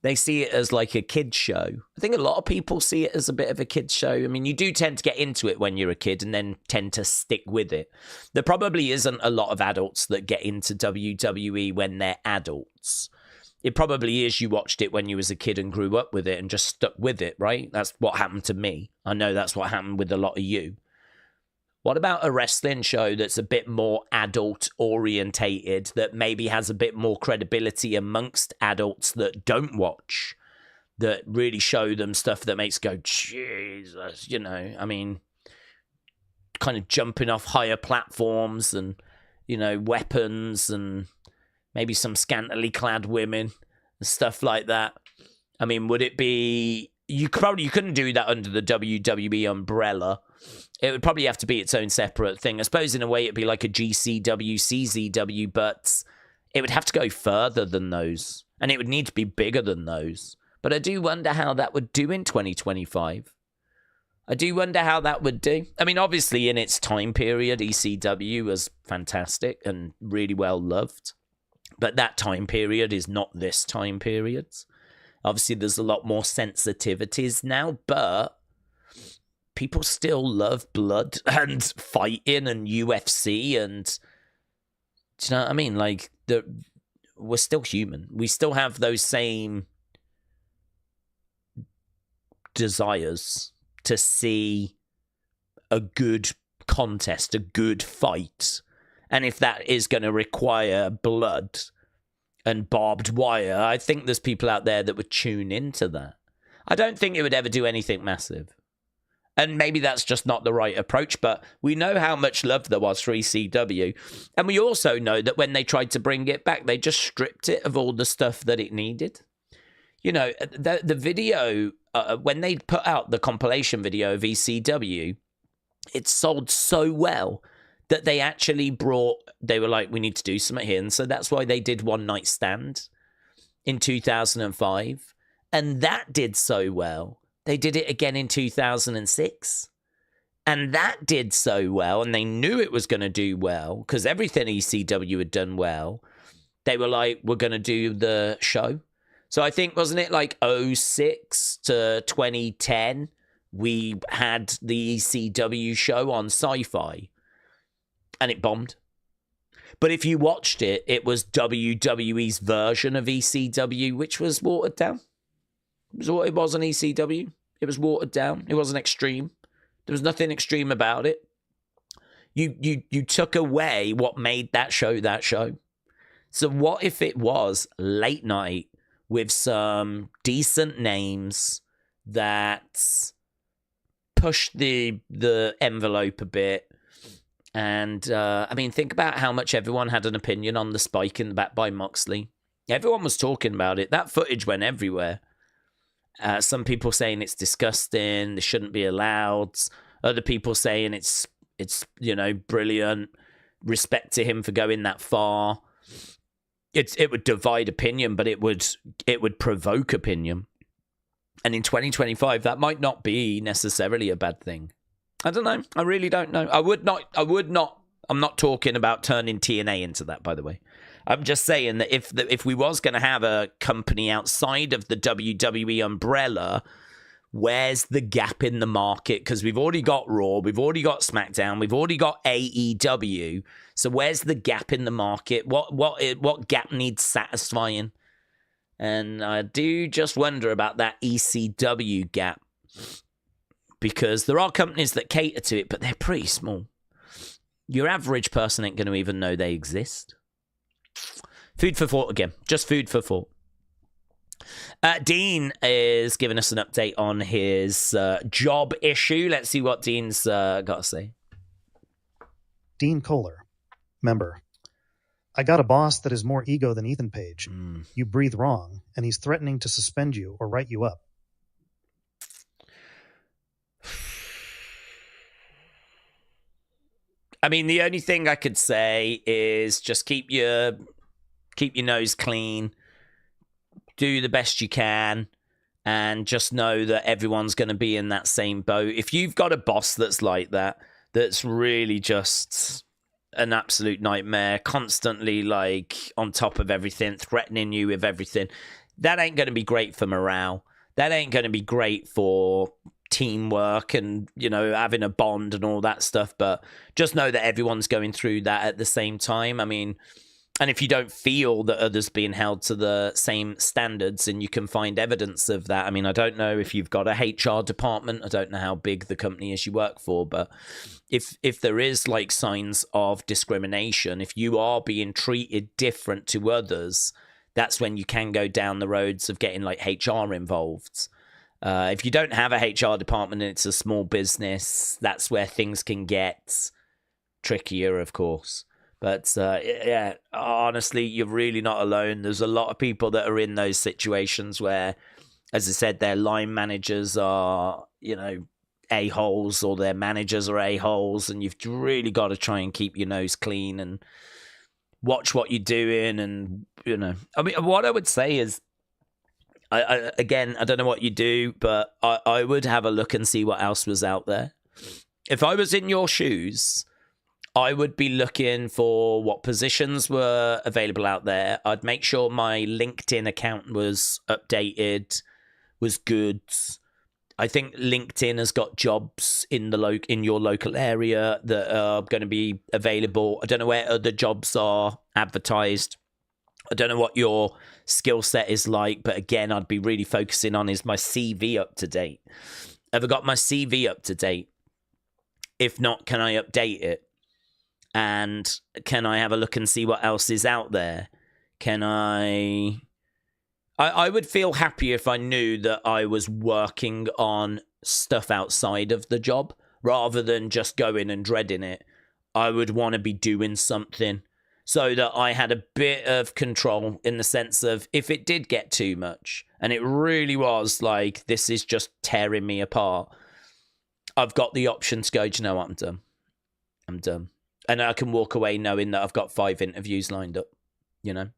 They see it as like a kid's show. I think a lot of people see it as a bit of a kid's show. I mean, you do tend to get into it when you're a kid and then tend to stick with it. There probably isn't a lot of adults that get into WWE when they're adults. It probably is you watched it when you was a kid and grew up with it and just stuck with it, right? That's what happened to me. I know that's what happened with a lot of you. What about a wrestling show that's a bit more adult orientated, that maybe has a bit more credibility amongst adults that don't watch, that really show them stuff that makes go, Jesus, I mean, kind of jumping off higher platforms and, weapons and maybe some scantily clad women and stuff like that. I mean, would it be, you couldn't do that under the WWE umbrella. It would probably have to be its own separate thing. I suppose in a way it'd be like a GCW, CZW, but it would have to go further than those. And it would need to be bigger than those. But I do wonder how that would do in 2025. I do wonder how that would do. I mean, obviously, in its time period, ECW was fantastic and really well loved. But that time period is not this time period. Obviously, there's a lot more sensitivities now, but people still love blood and fighting and UFC and... Do you know what I mean? Like, we're still human. We still have those same desires to see a good contest, a good fight. And if that is going to require blood and barbed wire, I think there's people out there that would tune into that. I don't think it would ever do anything massive. And maybe that's just not the right approach, but we know how much love there was for ECW. And we also know that when they tried to bring it back, they just stripped it of all the stuff that it needed. You know, the video, when they put out the compilation video of ECW, it sold so well that they actually they were like, we need to do something here. And so that's why they did One Night Stand in 2005. And that did so well. They did it again in 2006. And that did so well. And they knew it was going to do well because everything ECW had done well. They were like, we're going to do the show. So I think, wasn't it like 06 to 2010? We had the ECW show on Sci-Fi. And it bombed. But if you watched it, it was WWE's version of ECW, which was watered down. It was what it was on ECW. It was watered down. It wasn't extreme. There was nothing extreme about it. You took away what made that show that show. So what if it was late night with some decent names that pushed the envelope a bit? And, I mean, think about how much everyone had an opinion on the spike in the back by Moxley. Everyone was talking about it. That footage went everywhere. Some people saying it's disgusting, they shouldn't be allowed. Other people saying it's brilliant. Respect to him for going that far. It would divide opinion, but it would provoke opinion. And in 2025, that might not be necessarily a bad thing. I don't know. I really don't know. I would not. I'm not talking about turning TNA into that, by the way. I'm just saying that if we was going to have a company outside of the WWE umbrella, where's the gap in the market? Because we've already got Raw, we've already got SmackDown, we've already got AEW. So where's the gap in the market? What gap needs satisfying? And I do just wonder about that ECW gap. Because there are companies that cater to it, but they're pretty small. Your average person ain't going to even know they exist. Food for thought again. Just food for thought. Dean is giving us an update on his job issue. Let's see what Dean's got to say. Dean Kohler, member. I got a boss that is more ego than Ethan Page. You breathe wrong, and he's threatening to suspend you or write you up. I mean, the only thing I could say is just keep your nose clean, do the best you can, and just know that everyone's going to be in that same boat. If you've got a boss that's like that, that's really just an absolute nightmare, constantly like on top of everything, threatening you with everything, that ain't going to be great for morale. That ain't going to be great for teamwork and, having a bond and all that stuff. But just know that everyone's going through that at the same time. I mean, and if you don't feel that others being held to the same standards, and you can find evidence of that. I mean, I don't know if you've got a HR department. I don't know how big the company is you work for, but if there is like signs of discrimination, if you are being treated different to others, that's when you can go down the roads of getting like HR involved. If you don't have a HR department and it's a small business, that's where things can get trickier, of course. But yeah, honestly, you're really not alone. There's a lot of people that are in those situations where, as I said, their line managers are, a-holes, or their managers are a-holes, and you've really got to try and keep your nose clean and watch what you're doing. And, I mean, what I would say is, Again, I don't know what you do, but I would have a look and see what else was out there. If I was in your shoes, I would be looking for what positions were available out there. I'd make sure my LinkedIn account was updated, was good. I think LinkedIn has got jobs in your local area that are going to be available. I don't know where other jobs are advertised. I don't know what your skill set is like, but again, I'd be really focusing on, is my CV up to date? Have I got my CV up to date? If not, can I update it? And can I have a look and see what else is out there? Can I would feel happy if I knew that I was working on stuff outside of the job rather than just going and dreading it. I would want to be doing something so that I had a bit of control, in the sense of, if it did get too much and it really was like, this is just tearing me apart, I've got the option to go, do you know what, I'm done. And I can walk away knowing that I've got 5 interviews lined up, you know.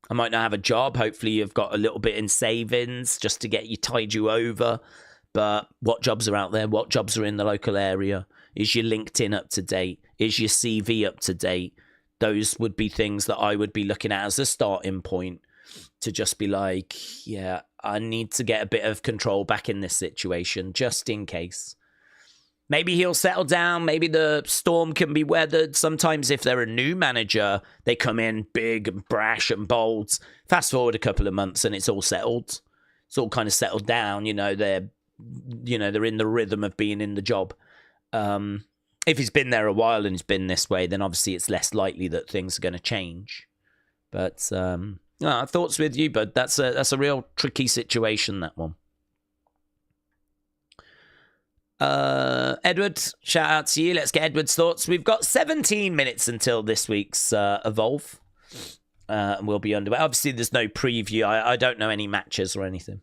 I might not have a job. Hopefully you've got a little bit in savings just to tide you over. But what jobs are out there? What jobs are in the local area? Is your LinkedIn up to date? Is your CV up to date? Those would be things that I would be looking at as a starting point, to just be like, yeah, I need to get a bit of control back in this situation, just in case. Maybe he'll settle down. Maybe the storm can be weathered. Sometimes if they're a new manager, they come in big and brash and bold. Fast forward a couple of months and it's all settled. It's all kind of settled down. They're in the rhythm of being in the job. If he's been there a while and he's been this way, then obviously it's less likely that things are going to change. But thoughts with you, but that's a real tricky situation, that one. Edward, shout out to you. Let's get Edward's thoughts. We've got 17 minutes until this week's Evolve, and we'll be underway. Obviously, there's no preview. I don't know any matches or anything.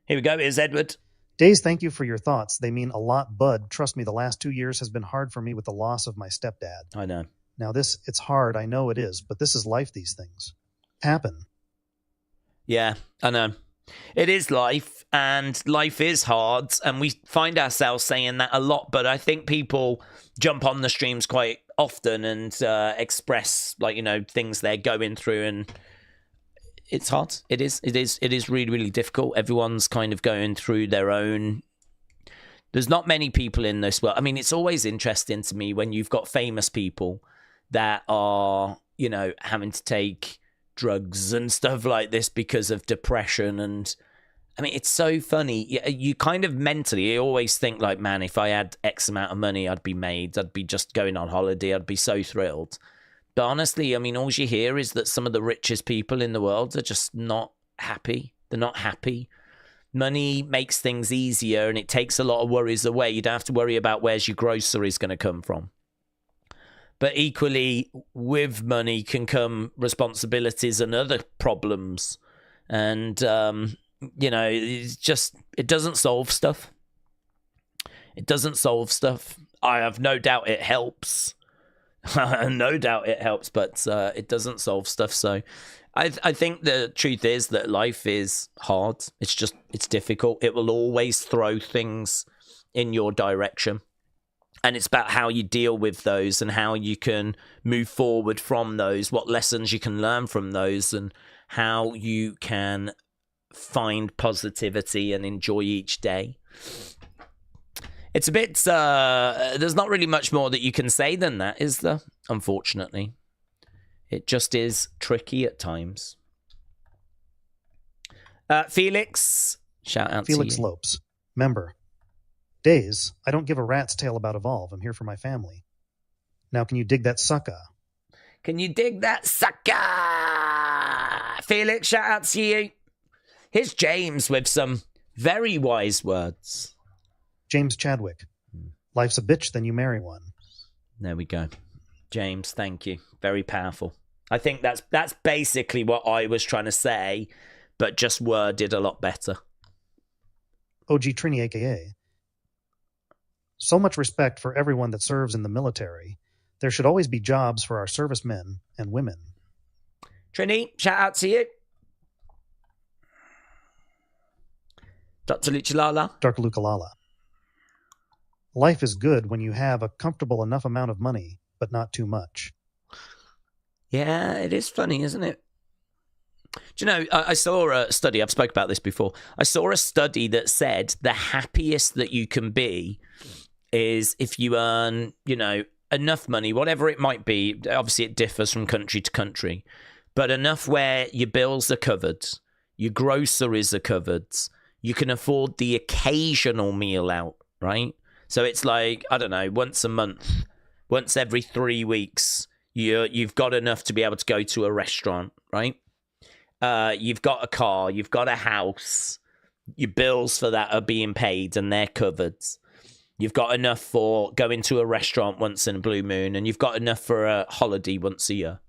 Here we go. Here's Edward. Daze, thank you for your thoughts. They mean a lot, bud. Trust me, the last 2 years has been hard for me with the loss of my stepdad. I know. Now it's hard. I know it is, but this is life. These things happen. Yeah, I know. It is life, and life is hard, and we find ourselves saying that a lot, but I think people jump on the streams quite often and express, things they're going through, and it's hard. It is really, really difficult. Everyone's kind of going through their own. There's not many people in this world. I mean, it's always interesting to me when you've got famous people that are, having to take drugs and stuff like this because of depression. And I mean, it's so funny. You kind of mentally, you always think like, man, if I had X amount of money, I'd be made. I'd be just going on holiday. I'd be so thrilled. But honestly, I mean, all you hear is that some of the richest people in the world are just not happy. They're not happy. Money makes things easier and it takes a lot of worries away. You don't have to worry about where's your groceries going to come from. But equally, with money can come responsibilities and other problems. And, it's just, it doesn't solve stuff. It doesn't solve stuff. I have no doubt it helps. No doubt it helps, but it doesn't solve stuff. So I think the truth is that life is hard. It's difficult. It will always throw things in your direction. And it's about how you deal with those and how you can move forward from those, what lessons you can learn from those, and how you can find positivity and enjoy each day. It's a bit, there's not really much more that you can say than that, is there? Unfortunately. It just is tricky at times. Felix, shout out Felix to you. Lopes, member. Daze, I don't give a rat's tail about Evolve. I'm here for my family. Now, can you dig that sucker? Can you dig that sucker? Felix, shout out to you. Here's James with some very wise words. James Chadwick. Life's a bitch, then you marry one. There we go. James, thank you. Very powerful. I think that's basically what I was trying to say, but just worded a lot better. OG Trini, a.k.a. So much respect for everyone that serves in the military. There should always be jobs for our servicemen and women. Trini, shout out to you. Dr. Luchalala? Dr. Lucalala. Life is good when you have a comfortable enough amount of money, but not too much. Yeah, it is funny, isn't it? Do you know, I saw a study, I've spoke about this before. I saw a study that said the happiest that you can be is if you earn, you know, enough money, whatever it might be. Obviously, it differs from country to country, but enough where your bills are covered, your groceries are covered, you can afford the occasional meal out, right? So it's like, I don't know, once a month, once every 3 weeks, you've got enough to be able to go to a restaurant, right? You've got a car, you've got a house, your bills for that are being paid and they're covered. You've got enough for going to a restaurant once in a blue moon, and you've got enough for a holiday once a year.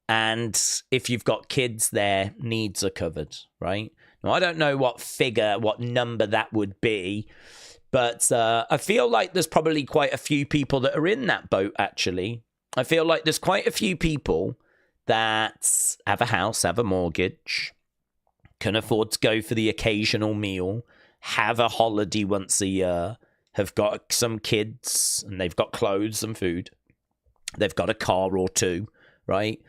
And if you've got kids, their needs are covered, right? Now, I don't know what figure, what number that would be, but I feel like there's probably quite a few people that are in that boat, actually. I feel like there's quite a few people that have a house, have a mortgage, can afford to go for the occasional meal, have a holiday once a year, have got some kids, and they've got clothes and food. They've got a car or two, right?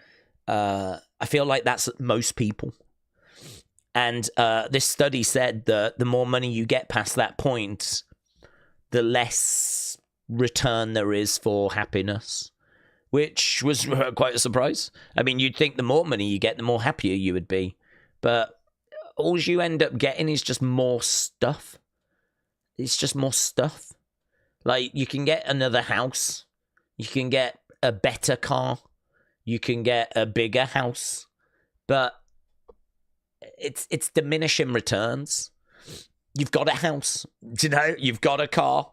I feel like that's most people. And this study said that the more money you get past that point, the less return there is for happiness, which was quite a surprise. I mean, you'd think the more money you get, the more happier you would be. But all you end up getting is just more stuff. It's just more stuff. Like, you can get another house. You can get a better car. You can get a bigger house. But it's diminishing returns. You've got a house. You know, you've got a car.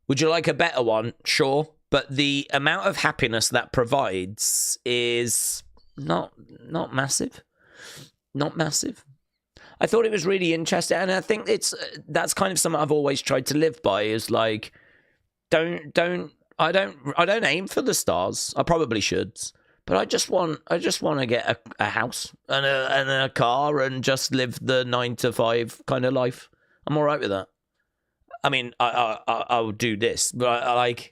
Would you like a better one? Sure. But the amount of happiness that provides is not massive. Not massive. I thought it was really interesting, and I think that's kind of something I've always tried to live by, is like, I don't aim for the stars. I probably should, but I just want to get a house and a car and just live the 9 to 5 kind of life. I'm all right with that. I mean, I'll do this, but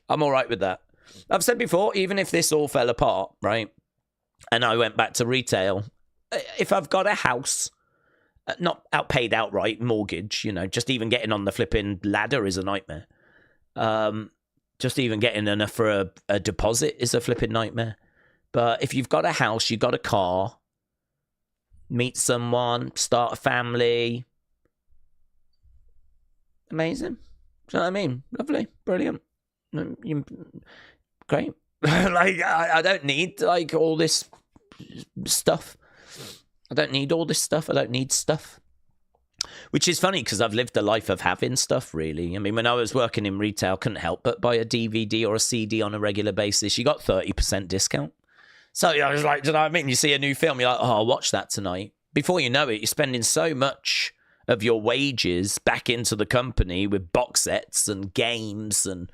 I'm all right with that. I've said before, even if this all fell apart, right, and I went back to retail, if I've got a house, not paid outright, mortgage, you know, just even getting on the flipping ladder is a nightmare. Just even getting enough for a deposit is a flipping nightmare. But if you've got a house, you've got a car, meet someone, start a family, amazing. Do you know what I mean? Lovely, brilliant, great. Like, I don't need like all this stuff. I don't need all this stuff. I don't need stuff. Which is funny because I've lived a life of having stuff, really. I mean, when I was working in retail, couldn't help but buy a DVD or a CD on a regular basis. You got 30% discount. So I was like, do you know what I mean? You see a new film, you're like, oh, I'll watch that tonight. Before you know it, you're spending so much of your wages back into the company with box sets and games and,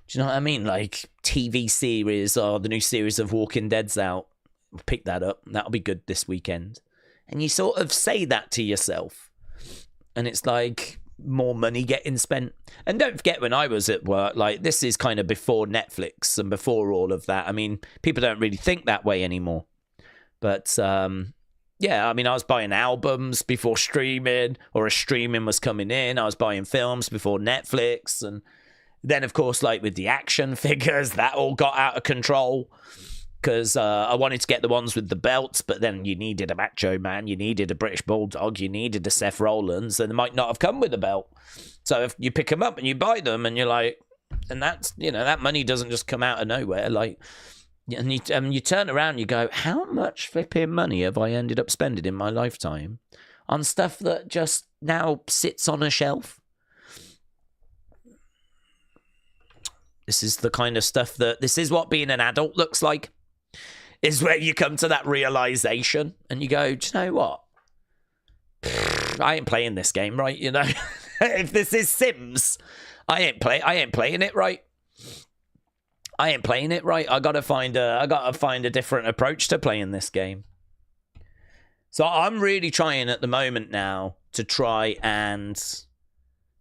do you know what I mean? Like TV series, or the new series of Walking Dead's out. Pick that up. That'll be good this weekend. And you sort of say that to yourself. And it's like more money getting spent. And don't forget, when I was at work, like, this is kind of before Netflix and before all of that. I mean, people don't really think that way anymore. But, yeah, I mean, I was buying albums before streaming, or a streaming was coming in. I was buying films before Netflix. And then, of course, like with the action figures, that all got out of control. Because I wanted to get the ones with the belts, but then you needed a Macho Man, you needed a British Bulldog, you needed a Seth Rollins, and they might not have come with a belt. So if you pick them up and you buy them, and you're like, and that's, you know, that money doesn't just come out of nowhere. Like, and you turn around and you go, how much flipping money have I ended up spending in my lifetime on stuff that just now sits on a shelf? This is the kind of stuff this is what being an adult looks like. Is where you come to that realization and you go, do you know what? I ain't playing this game right, you know. If this is Sims, I ain't playing it right. I ain't playing it right. I gotta find a different approach to playing this game. So I'm really trying at the moment now to try and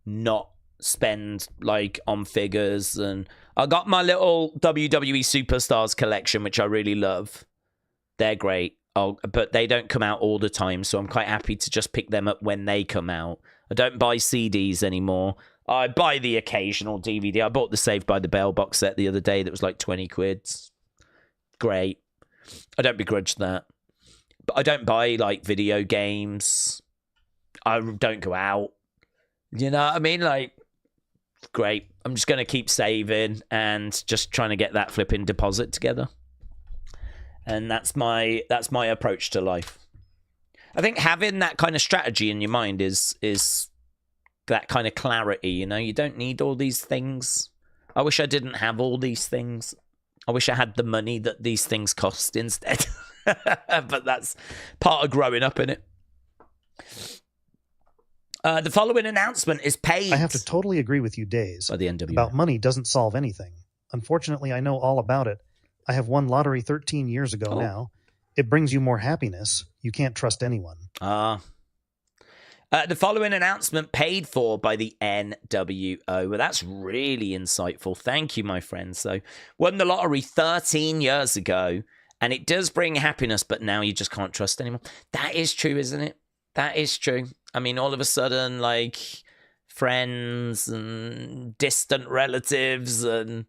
not spend like on figures. And I got my little WWE Superstars collection, which I really love. They're great. But they don't come out all the time, so I'm quite happy to just pick them up when they come out. I don't buy CDs anymore. I buy the occasional DVD. I bought the Saved by the Bell box set the other day that was like 20 quid. Great. I don't begrudge that. But I don't buy like video games. I don't go out. You know what I mean? Like, great. I'm just going to keep saving and just trying to get that flipping deposit together. And that's my approach to life. I think having that kind of strategy in your mind is that kind of clarity, you know? You don't need all these things. I wish I didn't have all these things. I wish I had the money that these things cost instead. But that's part of growing up, innit? The following announcement is paid. I have to totally agree with you, Daze. By the NWA. About money doesn't solve anything. Unfortunately, I know all about it. I have won lottery 13 years ago now. It brings you more happiness. You can't trust anyone. The following announcement paid for by the NWO. Well, that's really insightful. Thank you, my friend. So, won the lottery 13 years ago, and it does bring happiness, but now you just can't trust anyone. That is true, isn't it? That is true. I mean, all of a sudden, like, friends and distant relatives and,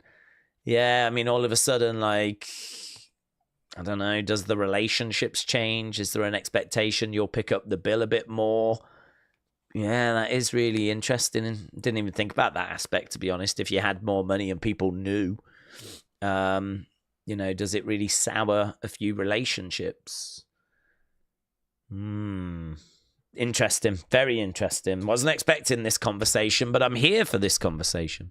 yeah, I mean, all of a sudden, like, I don't know, does the relationships change? Is there an expectation you'll pick up the bill a bit more? Yeah, that is really interesting. And didn't even think about that aspect, to be honest. If you had more money and people knew, you know, does it really sour a few relationships? Interesting. Very interesting. Wasn't expecting this conversation, but I'm here for this conversation.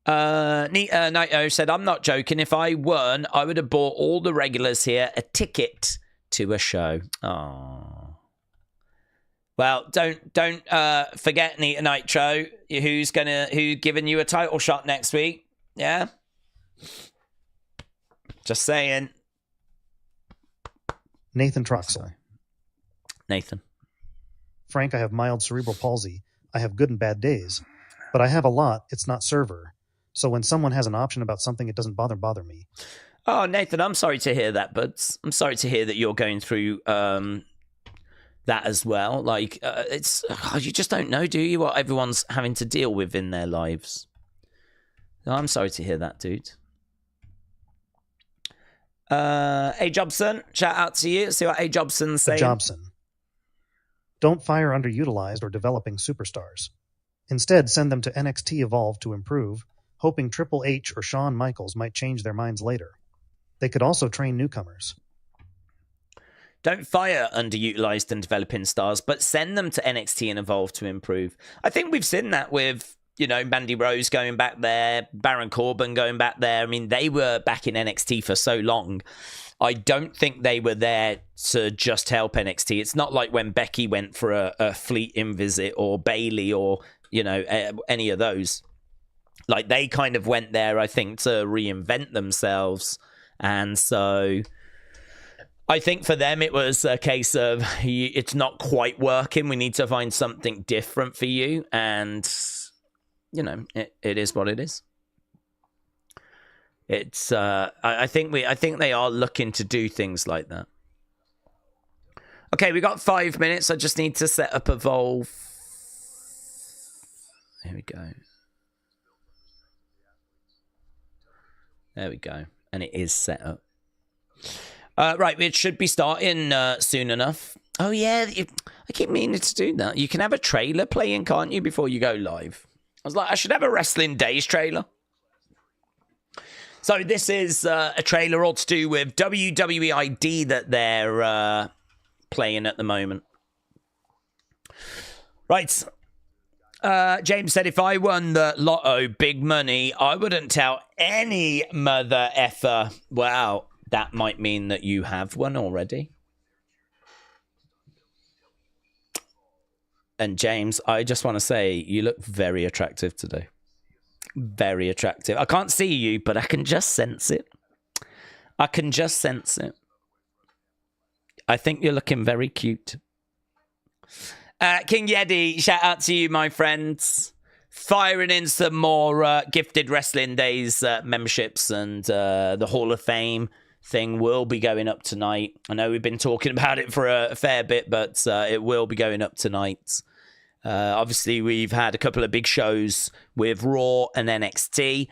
Naito said, I'm not joking. If I won, I would have bought all the regulars here a ticket to a show. Oh. Well, don't forget, Nita Nitro, who's giving you a title shot next week. Yeah? Just saying. Nathan Troxel. Nathan. Frank, I have mild cerebral palsy. I have good and bad days. But I have a lot. It's not server. So when someone has an option about something, it doesn't bother me. Oh, Nathan, I'm sorry to hear that, but I'm sorry to hear that you're going through that as well. Like, you just don't know, do you, what everyone's having to deal with in their lives. No, I'm sorry to hear that, dude. A. Jobson, shout out to you. See what A. Jobson's saying. Jobson. Don't fire underutilized or developing superstars. Instead, send them to NXT Evolve to improve, hoping Triple H or Shawn Michaels might change their minds later. They could also train newcomers. Don't fire underutilized and developing stars, but send them to NXT and Evolve to improve. I think we've seen that with, you know, Mandy Rose going back there, Baron Corbin going back there. I mean, they were back in NXT for so long. I don't think they were there to just help NXT. It's not like when Becky went for a fleeting visit, or Bayley, or, you know, any of those. Like, they kind of went there, I think, to reinvent themselves. And so I think for them, it was a case of, it's not quite working. We need to find something different for you. And, you know, it is what it is. It's, I think they are looking to do things like that. Okay, we got 5 minutes. I just need to set up Evolve. Here we go. There we go. And it is set up. Right, it should be starting soon enough. Oh, yeah. I keep meaning to do that. You can have a trailer playing, can't you, before you go live? I was like, I should have a Wrestling Daze trailer. So this is a trailer all to do with WWE ID that they're playing at the moment. Right. James said, if I won the lotto big money, I wouldn't tell any mother effer. Wow, that might mean that you have one already. And James, I just want to say, you look very attractive today. Very attractive. I can't see you, but I can just sense it. I can just sense it. I think you're looking very cute. King Yeti, shout out to you, my friends. Firing in some more gifted Wrestling Daze memberships, and the Hall of Fame thing will be going up tonight. I know we've been talking about it for a fair bit, but it will be going up tonight. Obviously, we've had a couple of big shows with Raw and NXT.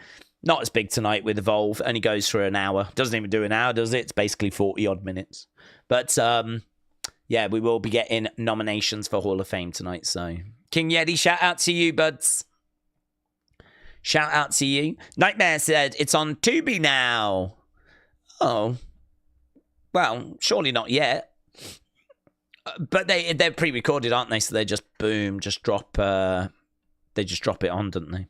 Not as big tonight with Evolve. Only goes for an hour. Doesn't even do an hour, does it? It's basically 40-odd minutes. But, yeah, we will be getting nominations for Hall of Fame tonight. So, King Yeti, shout out to you, buds. Shout out to you. Nightmare said, it's on Tubi now. Oh. Well, surely not yet. But they're pre-recorded, aren't they? So they just, boom, just drop... they just drop it on, don't they?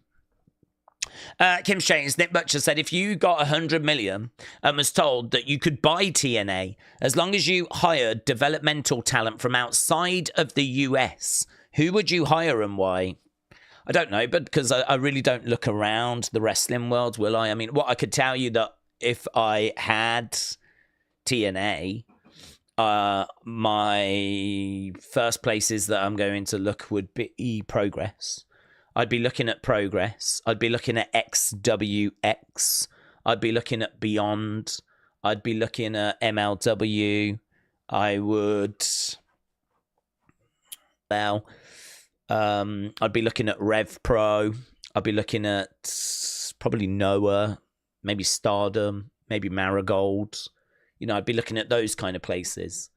Kim Shanes, Nick Butcher said, if you got 100 million and was told that you could buy TNA as long as you hired developmental talent from outside of the US, who would you hire and why? I don't know, but because I really don't look around the wrestling world, will I? I mean, what I could tell you that if I had TNA, my first places that I'm going to look would be Progress. I'd be looking at Progress. I'd be looking at XWX. I'd be looking at Beyond. I'd be looking at MLW. I would... Well, I'd be looking at Rev Pro. I'd be looking at probably Noah, maybe Stardom, maybe Marigold. You know, I'd be looking at those kind of places.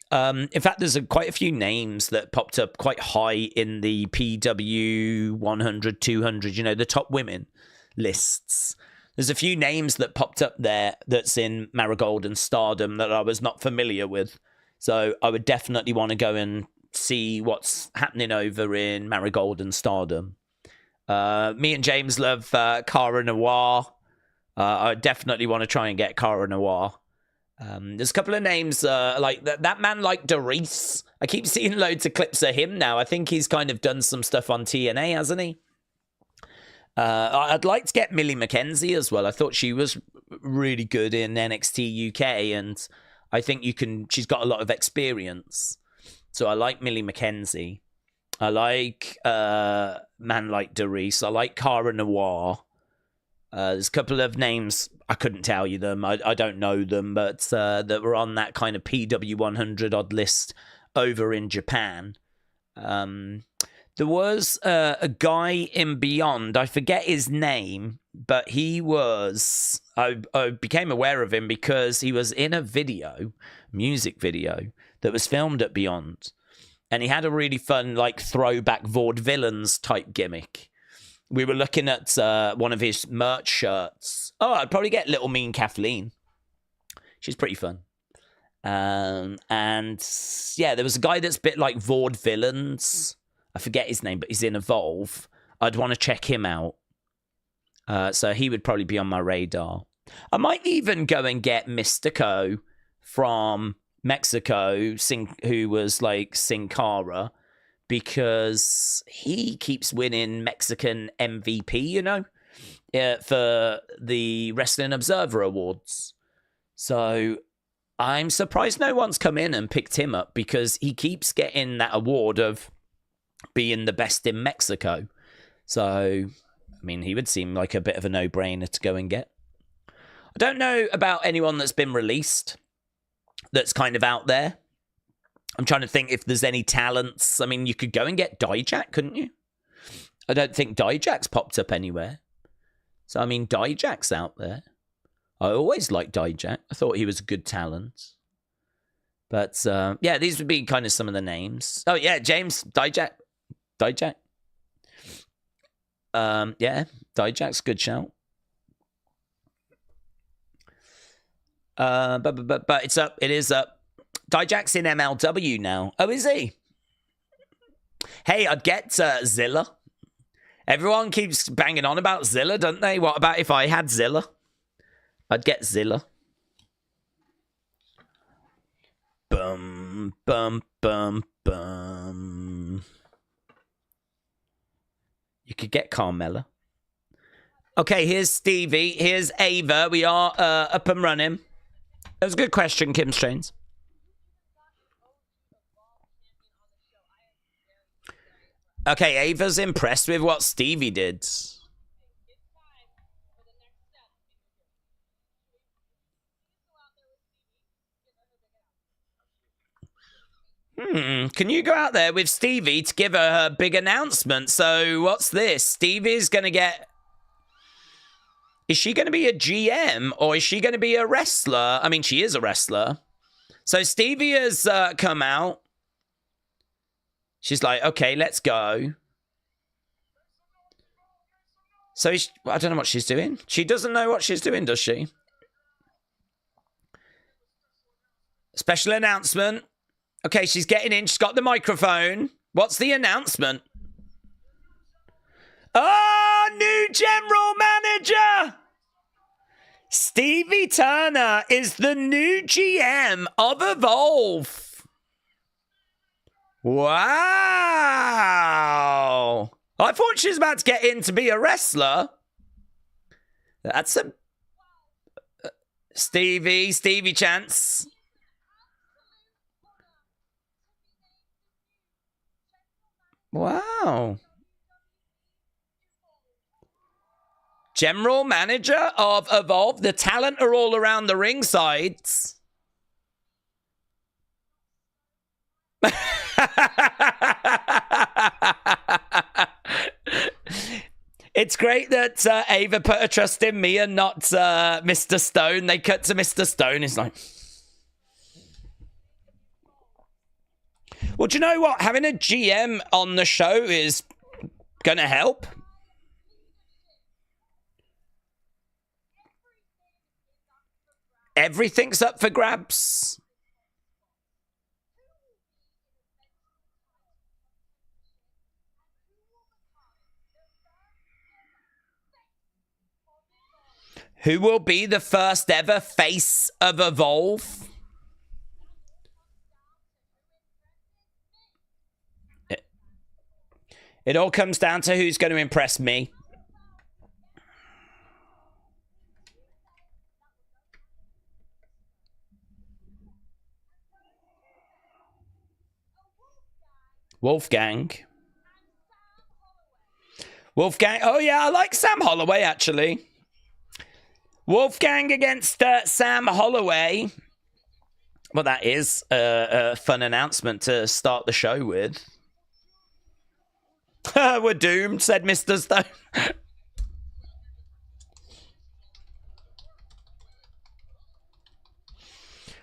In fact, there's quite a few names that popped up quite high in the PW 100, 200, you know, the top women lists. There's a few names that popped up there that's in Marigold and Stardom that I was not familiar with. So I would definitely want to go and see what's happening over in Marigold and Stardom. Me and James love Cara Noir. I definitely want to try and get Cara Noir. There's a couple of names like that man like Doris. I keep seeing loads of clips of him now. I think he's kind of done some stuff on TNA, hasn't he? I'd like to get Millie McKenzie as well. I thought she was really good in NXT UK, and I think she's got a lot of experience. So I like Millie McKenzie. I like man like Doris. I like Cara Noir. There's a couple of names, I couldn't tell you them, I don't know them, but that were on that kind of PW 100 odd list over in Japan. There was a guy in Beyond, I forget his name, but he was, I became aware of him because he was in a music video, that was filmed at Beyond. And he had a really fun, like, throwback vaudevillains type gimmick. We were looking at one of his merch shirts. Oh, I'd probably get Little Mean Kathleen. She's pretty fun. And yeah, there was a guy that's a bit like Vaudevillains. I forget his name, but he's in Evolve. I'd want to check him out. So he would probably be on my radar. I might even go and get Mystico from Mexico, who was like Sin Cara, because he keeps winning Mexican MVP, you know, for the Wrestling Observer Awards. So I'm surprised no one's come in and picked him up, because he keeps getting that award of being the best in Mexico. So, I mean, he would seem like a bit of a no-brainer to go and get. I don't know about anyone that's been released that's kind of out there. I'm trying to think if there's any talents. I mean, you could go and get Dijak, couldn't you? I don't think Dijak's popped up anywhere. So, I mean, Dijak's out there. I always liked Dijak. I thought he was a good talent. But, yeah, these would be kind of some of the names. Oh, yeah, James, Dijak. Yeah, Dijak's a good shout. But it's up. It is up. Dijak's in MLW now. Oh, is he? Hey, I'd get Zilla. Everyone keeps banging on about Zilla, don't they? What about if I had Zilla? I'd get Zilla. Bum, bum, bum, bum. You could get Carmella. Okay, here's Stevie. Here's Ava. We are up and running. That was a good question, Kim Strains. Okay, Ava's impressed with what Stevie did. Can you go out there with Stevie to give her big announcement? So what's this? Stevie's going to get... Is she going to be a GM or is she going to be a wrestler? I mean, she is a wrestler. So Stevie has come out. She's like, okay, let's go. So I don't know what she's doing. She doesn't know what she's doing, does she? Special announcement. Okay, she's getting in. She's got the microphone. What's the announcement? Oh, new general manager! Stevie Turner is the new GM of Evolve. Wow. I thought she was about to get in to be a wrestler. That's a... Stevie chance. Wow. General manager of Evolve. The talent are all around the ringsides. It's great that Ava put her trust in me and not Mr. Stone. They cut to Mr. Stone. It's like... Well, do you know what? Having a GM on the show is going to help. Everything's up for grabs. Who will be the first ever face of Evolve? It all comes down to who's going to impress me. Wolfgang. Oh, yeah, I like Sam Holloway, actually. Wolfgang against Sam Holloway. Well, that is a fun announcement to start the show with. We're doomed, said Mr. Stone.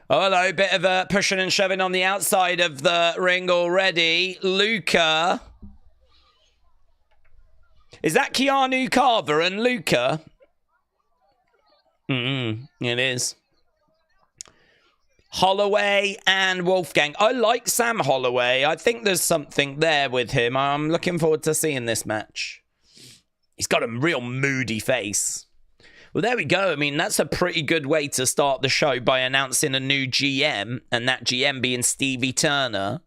Oh, hello. Bit of a pushing and shoving on the outside of the ring already. Luca. Is that Keanu Carver and Luca? It is. Holloway and Wolfgang. I like Sam Holloway. I think there's something there with him. I'm looking forward to seeing this match. He's got a real moody face. Well, there we go. I mean, that's a pretty good way to start the show by announcing a new GM, and that GM being Stevie Turner.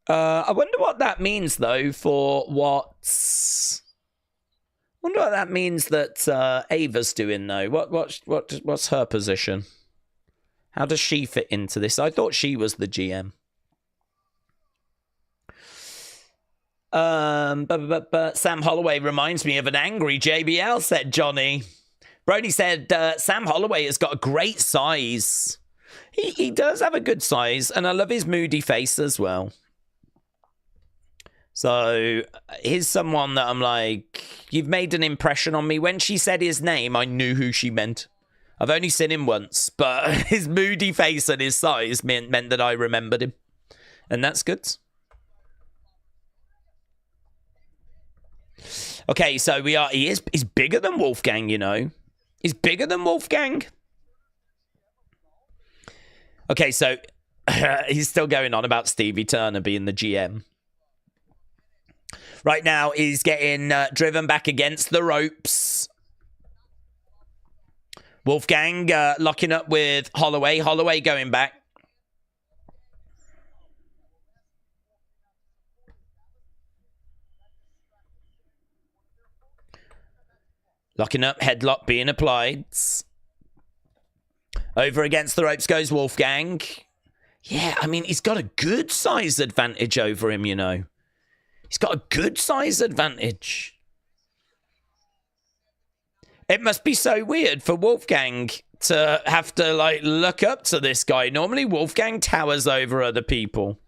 I wonder what that means, though, for what's... I wonder what that means that Ava's doing, though. What's her position? How does she fit into this? I thought she was the GM. But Sam Holloway reminds me of an angry JBL, said Johnny. Brody said Sam Holloway has got a great size. He does have a good size, and I love his moody face as well. So here's someone that I'm like, you've made an impression on me. When she said his name, I knew who she meant. I've only seen him once, but his moody face and his size meant that I remembered him. And that's good. Okay, so he's bigger than Wolfgang, you know. He's bigger than Wolfgang. Okay, so he's still going on about Stevie Turner being the GM. Right now, he's getting driven back against the ropes. Wolfgang locking up with Holloway. Holloway going back. Locking up, headlock being applied. Over against the ropes goes Wolfgang. Yeah, I mean, he's got a good size advantage over him, you know. He's got a good size advantage. It must be so weird for Wolfgang to have to, like, look up to this guy. Normally, Wolfgang towers over other people.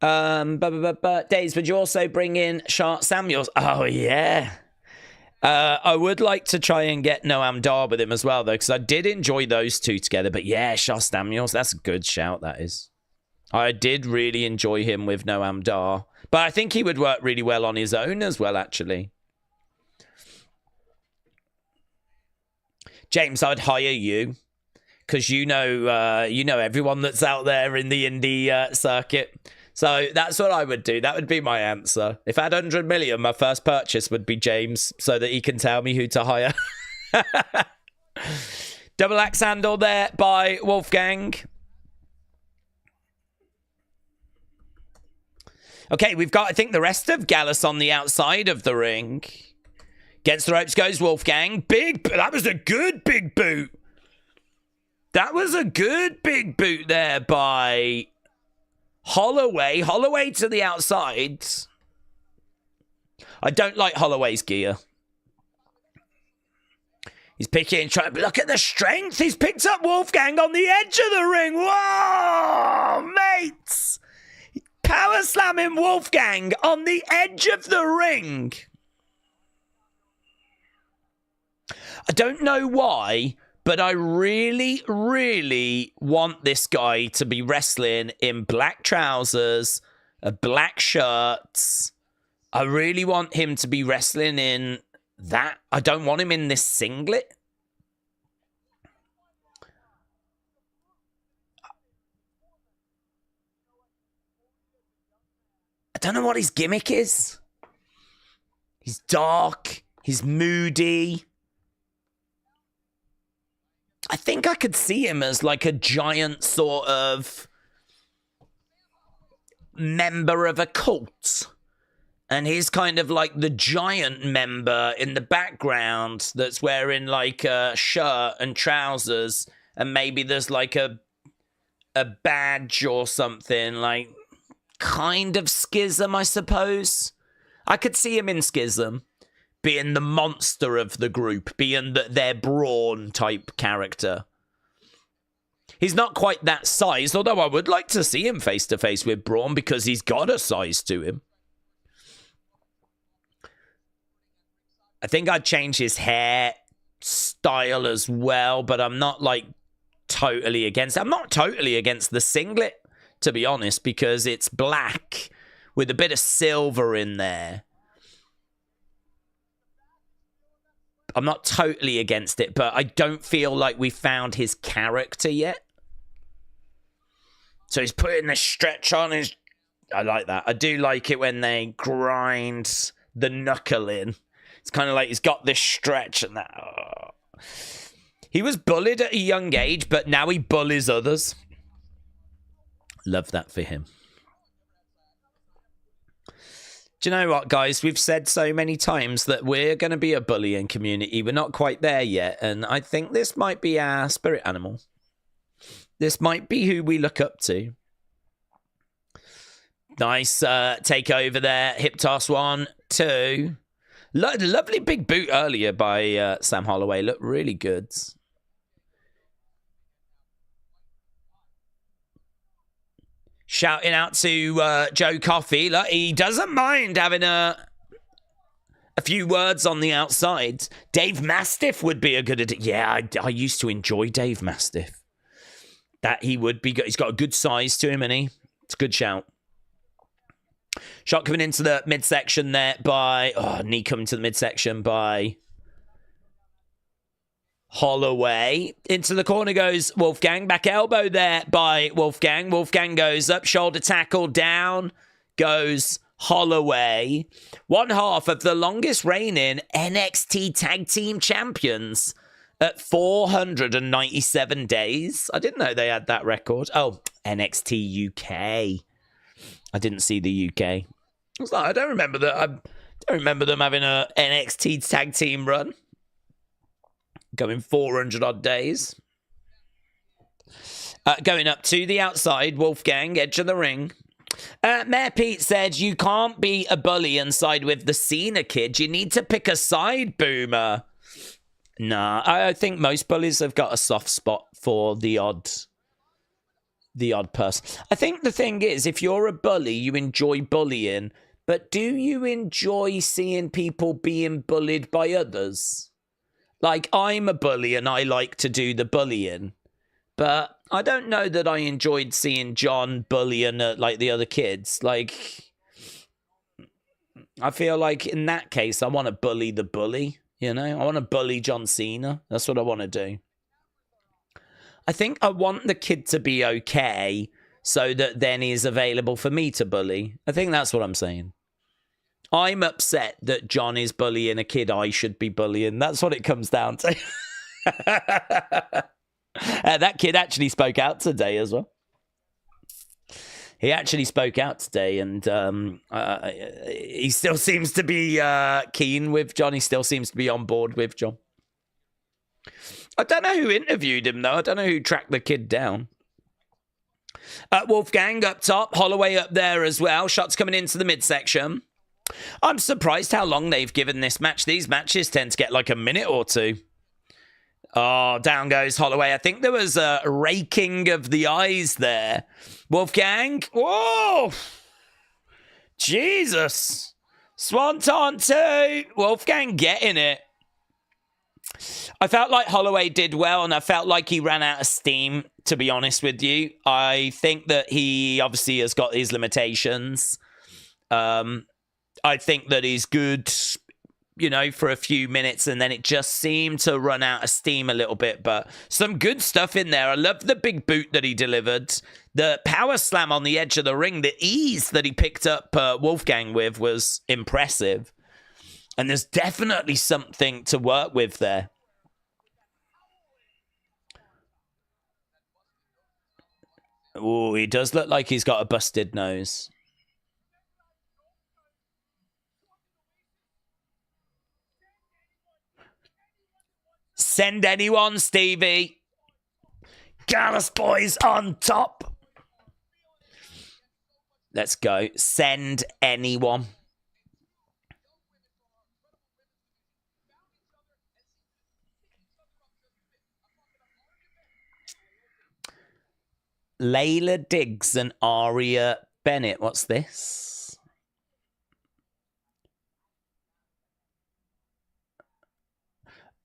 Daze, would you also bring in Sharp Samuels? Oh, yeah. I would like to try and get Noam Dar with him as well, though, because I did enjoy those two together. But yeah, Sharp Samuels, that's a good shout, that is. I did really enjoy him with Noam Dar. But I think he would work really well on his own as well, actually. James, I'd hire you. Because you know everyone that's out there in the indie circuit. So that's what I would do. That would be my answer. If I had 100 million, my first purchase would be James, so that he can tell me who to hire. Double axe handle there by Wolfgang. Okay, we've got, I think, the rest of Gallus on the outside of the ring. Against the ropes goes Wolfgang. That was a good big boot. That was a good big boot there by Holloway. Holloway to the outside. I don't like Holloway's gear. He's picking, trying to look at the strength. He's picked up Wolfgang on the edge of the ring. Whoa, mates. Power slamming Wolfgang on the edge of the ring. I don't know why, but I really, really want this guy to be wrestling in black trousers, black shirts. I really want him to be wrestling in that. I don't want him in this singlet. I don't know what his gimmick is. He's dark. He's moody. I think I could see him as like a giant sort of member of a cult. And he's kind of like the giant member in the background that's wearing like a shirt and trousers. And maybe there's like a badge or something, like kind of Schism, I suppose. I could see him in Schism, being the monster of the group, being their brawn type character. He's not quite that size, although I would like to see him face to face with Braun because he's got a size to him. I think I'd change his hair style as well, but I'm not like totally against it. I'm not totally against the singlet, to be honest, because it's black with a bit of silver in there. I'm not totally against it, but I don't feel like we found his character yet. So he's putting the stretch on his... I like that. I do like it when they grind the knuckle in. It's kind of like he's got this stretch and that. Oh. He was bullied at a young age, but now he bullies others. Love that for him. Do you know what, guys? We've said so many times that we're going to be a bullying community. We're not quite there yet. And I think this might be our spirit animal. This might be who we look up to. Nice takeover there. Hip toss 1, 2. Lovely big boot earlier by Sam Holloway. Looked really good. Shouting out to Joe Coffey. Look, he doesn't mind having a few words on the outside. Dave Mastiff would be a good addition. Yeah, I used to enjoy Dave Mastiff. That he would be good. He's got a good size to him, and it's a good shout. Shot coming into the midsection there by... Oh, knee coming to the midsection by Holloway. Into the corner goes Wolfgang. Back elbow there by Wolfgang. Wolfgang goes up. Shoulder tackle down goes Holloway. One half of the longest reigning NXT Tag Team Champions at 497 days. I didn't know they had that record. Oh, NXT UK. I didn't see the UK. I was like, I don't remember that. Don't remember them having a NXT tag team run. Going 400 odd days. Going up to the outside, Wolfgang, edge of the ring. Mayor Pete said, you can't be a bully and side with the Cena kid. You need to pick a side, Boomer. Nah, I think most bullies have got a soft spot for the odd person. I think the thing is, if you're a bully, you enjoy bullying. But do you enjoy seeing people being bullied by others? Like, I'm a bully and I like to do the bullying. But I don't know that I enjoyed seeing John bullying like the other kids. Like, I feel like in that case, I want to bully the bully. You know, I want to bully John Cena. That's what I want to do. I think I want the kid to be okay so that then he's available for me to bully. I think that's what I'm saying. I'm upset that John is bullying a kid I should be bullying. That's what it comes down to. That kid actually spoke out today as well. He actually spoke out today, and he still seems to be keen with John. He still seems to be on board with John. I don't know who interviewed him, though. I don't know who tracked the kid down. Wolfgang up top, Holloway up there as well. Shots coming into the midsection. I'm surprised how long they've given this match. These matches tend to get like a minute or two. Oh, down goes Holloway. I think there was a raking of the eyes there. Wolfgang. Whoa! Jesus. Swanton 2. Wolfgang getting it. I felt like Holloway did well, and I felt like he ran out of steam, to be honest with you. I think that he obviously has got his limitations. I think that he's good, you know, for a few minutes, and then it just seemed to run out of steam a little bit. But some good stuff in there. I love the big boot that he delivered. The power slam on the edge of the ring, the ease that he picked up Wolfgang with was impressive. And there's definitely something to work with there. Oh, he does look like he's got a busted nose. Send anyone, Stevie. Gallus boys on top. Let's go. Send anyone. Layla Diggs and Aria Bennett. What's this?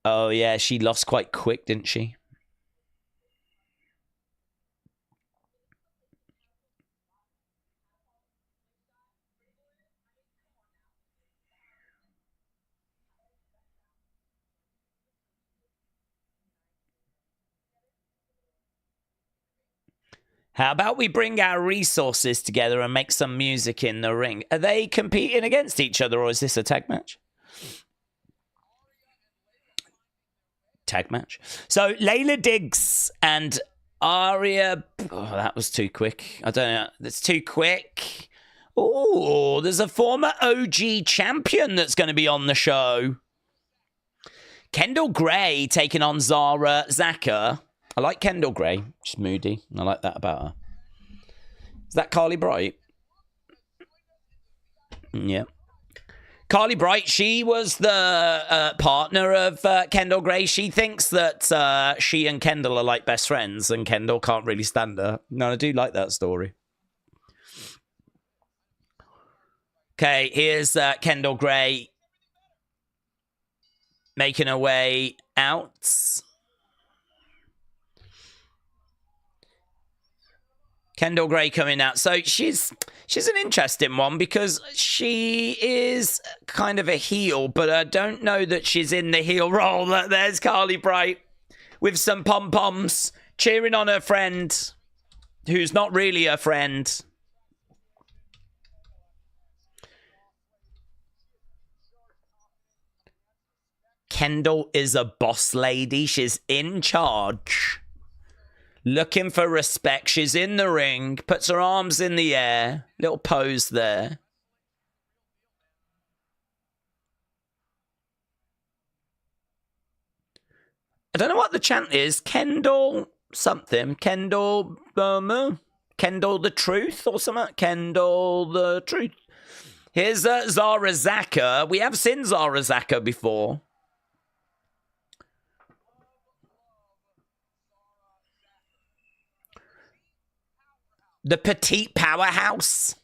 Oh, yeah, she lost quite quick, didn't she? How about we bring our resources together and make some music in the ring? Are they competing against each other, or is this a tag match? Tag match. So Layla Diggs and Aria. Oh, that was too quick. I don't know. That's too quick. Oh, there's a former OG champion that's going to be on the show. Kendal Gray taking on Zara Zaka. I like Kendal Gray. She's moody. I like that about her. Is that Kylie Bright? Yeah. Kylie Bright, she was the partner of Kendal Gray. She thinks that she and Kendal are like best friends, and Kendal can't really stand her. No, I do like that story. Okay, here's Kendal Gray making her way out. Kendal Gray coming out. So she's an interesting one because she is kind of a heel, but I don't know that she's in the heel role. There's Kylie Bright with some pom-poms cheering on her friend who's not really her friend. Kendal is a boss lady. She's in charge. Looking for respect. She's in the ring. Puts her arms in the air. Little pose there. I don't know what the chant is. Kendal something. Kendal the truth or something. Kendal the truth. Here's Zara Zaka. We have seen Zara Zaka before. The petite powerhouse.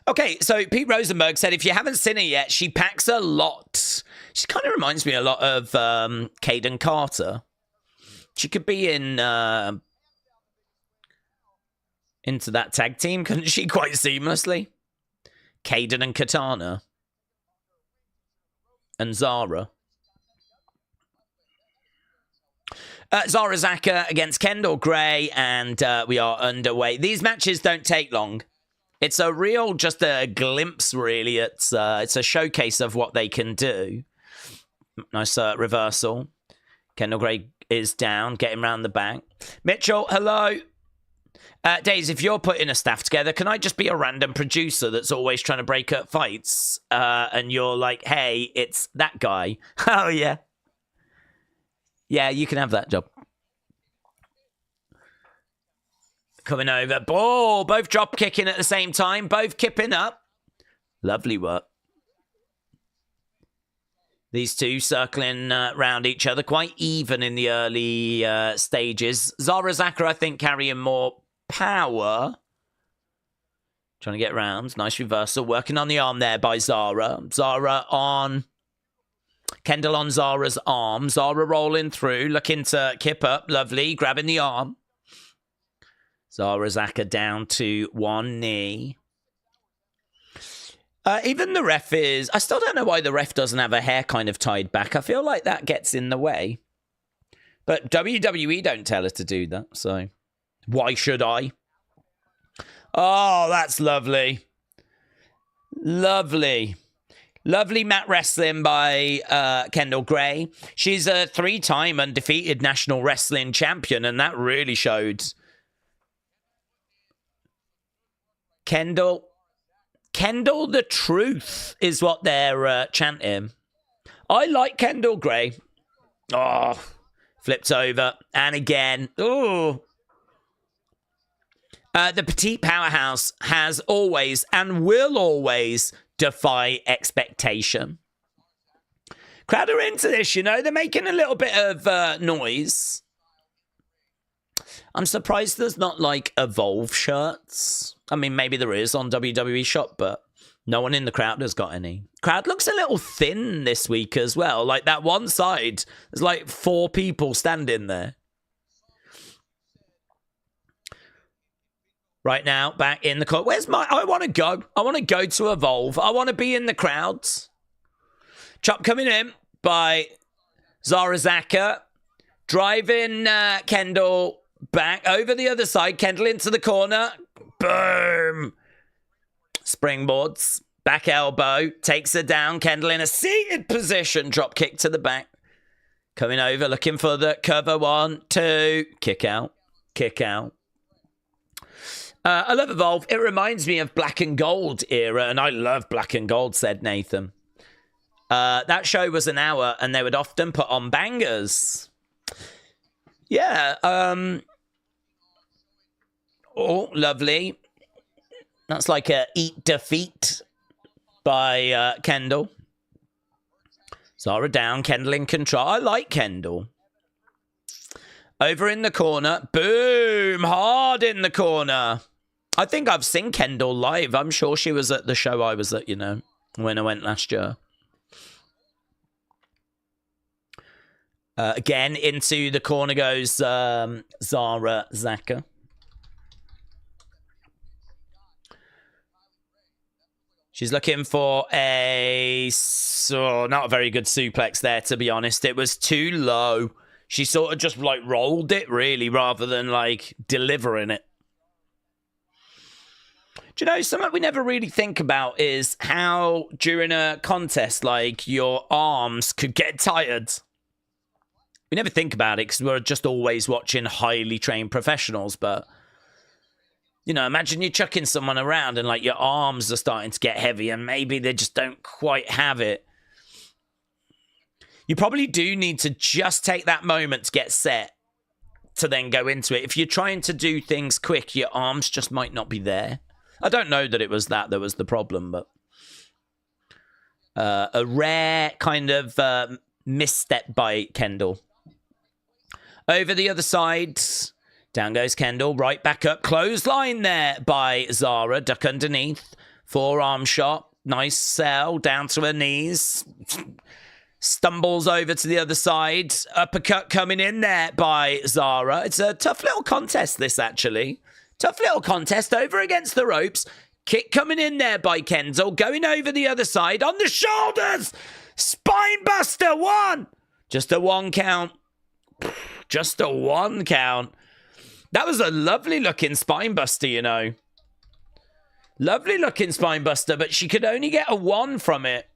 Okay, so Pete Rosenberg said, if you haven't seen her yet, she packs a lot. She kind of reminds me a lot of Caden Carter. She could be in into that tag team, couldn't she, quite seamlessly? Caden and Katana. And Zara. Zara Zaka against Kendal Gray, and we are underway. These matches don't take long. It's a real, just a glimpse, really. It's a showcase of what they can do. Nice reversal. Kendal Gray is down, getting round the back. Mitchell, hello. Daze, if you're putting a staff together, can I just be a random producer that's always trying to break up fights? And you're like, hey, it's that guy. Oh, yeah. Yeah, you can have that job. Coming over. Oh, both drop kicking at the same time. Both kipping up. Lovely work. These two circling around each other. Quite even in the early stages. Zara Zaka, I think, carrying more power. Trying to get round. Nice reversal. Working on the arm there by Zara. Zara on... Kendal on Zara's arm. Zara rolling through, looking to kip up. Lovely. Grabbing the arm. Zara Zaka down to one knee. Even the ref is... I still don't know why the ref doesn't have her hair kind of tied back. I feel like that gets in the way. But WWE don't tell her to do that, so... Why should I? Oh, that's lovely. Lovely. Lovely mat wrestling by Kendal Gray. She's a 3-time undefeated national wrestling champion, and that really showed. Kendal the truth is what they're chanting. I like Kendal Gray. Oh, flipped over. And again. Ooh. The petite powerhouse has always and will always defy expectation. Crowd are into this, you know. They're making a little bit of noise. I'm surprised there's not, like, Evolve shirts. I mean, maybe there is on WWE Shop, but no one in the crowd has got any. Crowd looks a little thin this week as well. Like, that one side, there's, like, 4 people standing there. Right now, back in the court. Where's my... I want to go. I want to go to Evolve. I want to be in the crowds. Chop coming in by Zara Zaka. Driving Kendal back over the other side. Kendal into the corner. Boom. Springboards. Back elbow. Takes her down. Kendal in a seated position. Drop kick to the back. Coming over. Looking for the cover. 1, 2. Kick out. Kick out. I love Evolve. It reminds me of Black and Gold era, and I love Black and Gold, said Nathan. That show was an hour, and they would often put on bangers. Yeah. Oh, lovely. That's like a eat defeat by Kendal. Zara down, Kendal in control. I like Kendal. Over in the corner. Boom! Hard in the corner. I think I've seen Kendal live. I'm sure she was at the show I was at, you know, when I went last year. Again, into the corner goes Zara Zaka. She's looking for a... not a very good suplex there, to be honest. It was too low. She sort of just, like, rolled it, really, rather than, like, delivering it. Do you know, something we never really think about is how, during a contest, like, your arms could get tired. We never think about it because we're just always watching highly trained professionals, but... You know, imagine you're chucking someone around and like your arms are starting to get heavy and maybe they just don't quite have it. You probably do need to just take that moment to get set to then go into it. If you're trying to do things quick, your arms just might not be there. I don't know that it was that was the problem, but a rare kind of misstep by Kendal. Over the other side, down goes Kendal, right back up. Clothesline there by Zara. Duck underneath. Forearm shot. Nice sell. Down to her knees. Stumbles over to the other side. Uppercut coming in there by Zara. It's a tough little contest, this, actually. Tough little contest over against the ropes. Kick coming in there by Kendal. Going over the other side. On the shoulders. Spine buster. One. Just a 1 count. Just a 1 count. That was a lovely looking spine buster, you know. Lovely looking spine buster, but she could only get a 1 from it.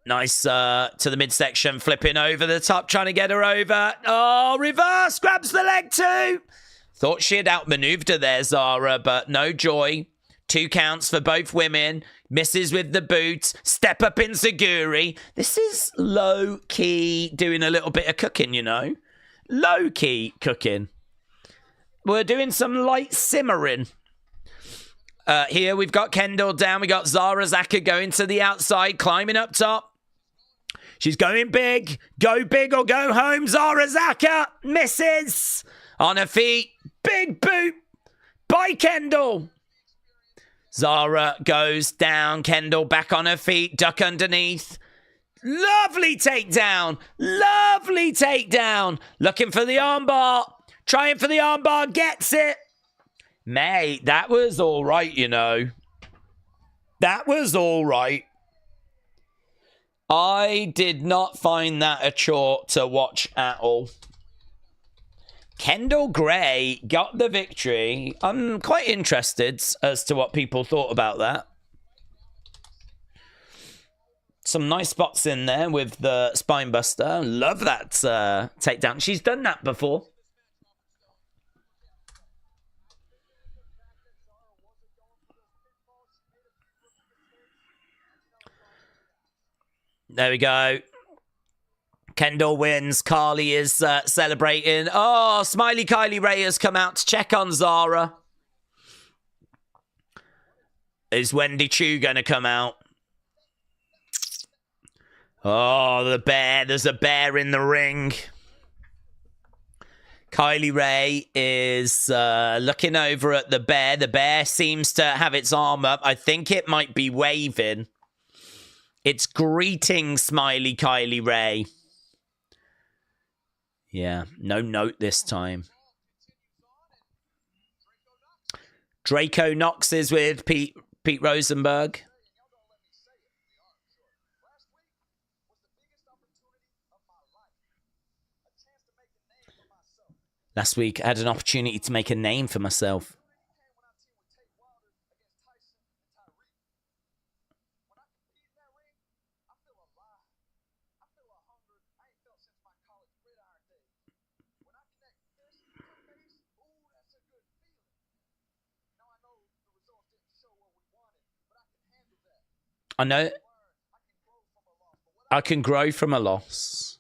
Nice to the midsection, flipping over the top, trying to get her over. Oh, reverse, grabs the leg too. Thought she had outmaneuvered her there, Zara, but no joy. 2 counts for both women. Misses with the boot. Step up in Seguri. This is low-key doing a little bit of cooking, you know. Low-key cooking. We're doing some light simmering. Here we've got Kendal down. We got Zara Zaka going to the outside, climbing up top. She's going big. Go big or go home. Zara Zaka misses. On her feet. Big boot by Kendal. Zara goes down. Kendal back on her feet. Duck underneath. Lovely takedown. Lovely takedown. Looking for the armbar. Trying for the armbar. Gets it. Mate, that was all right, you know. That was all right. I did not find that a chore to watch at all. Kendal Gray got the victory. I'm quite interested as to what people thought about that. Some nice spots in there with the spine buster. Love that takedown. She's done that before. There we go. Kendal wins. Kylie is celebrating. Oh, Smiley Kylie Ray has come out to check on Zara. Is Wendy Choo going to come out? Oh, the bear. There's a bear in the ring. Kylie Ray is looking over at the bear. The bear seems to have its arm up. I think it might be waving. It's greeting Smiley Kylie Ray. Yeah, no note this time. Draco Knox is with Pete Rosenberg. Last week, I had an opportunity to make a name for myself. I know I can grow from a loss.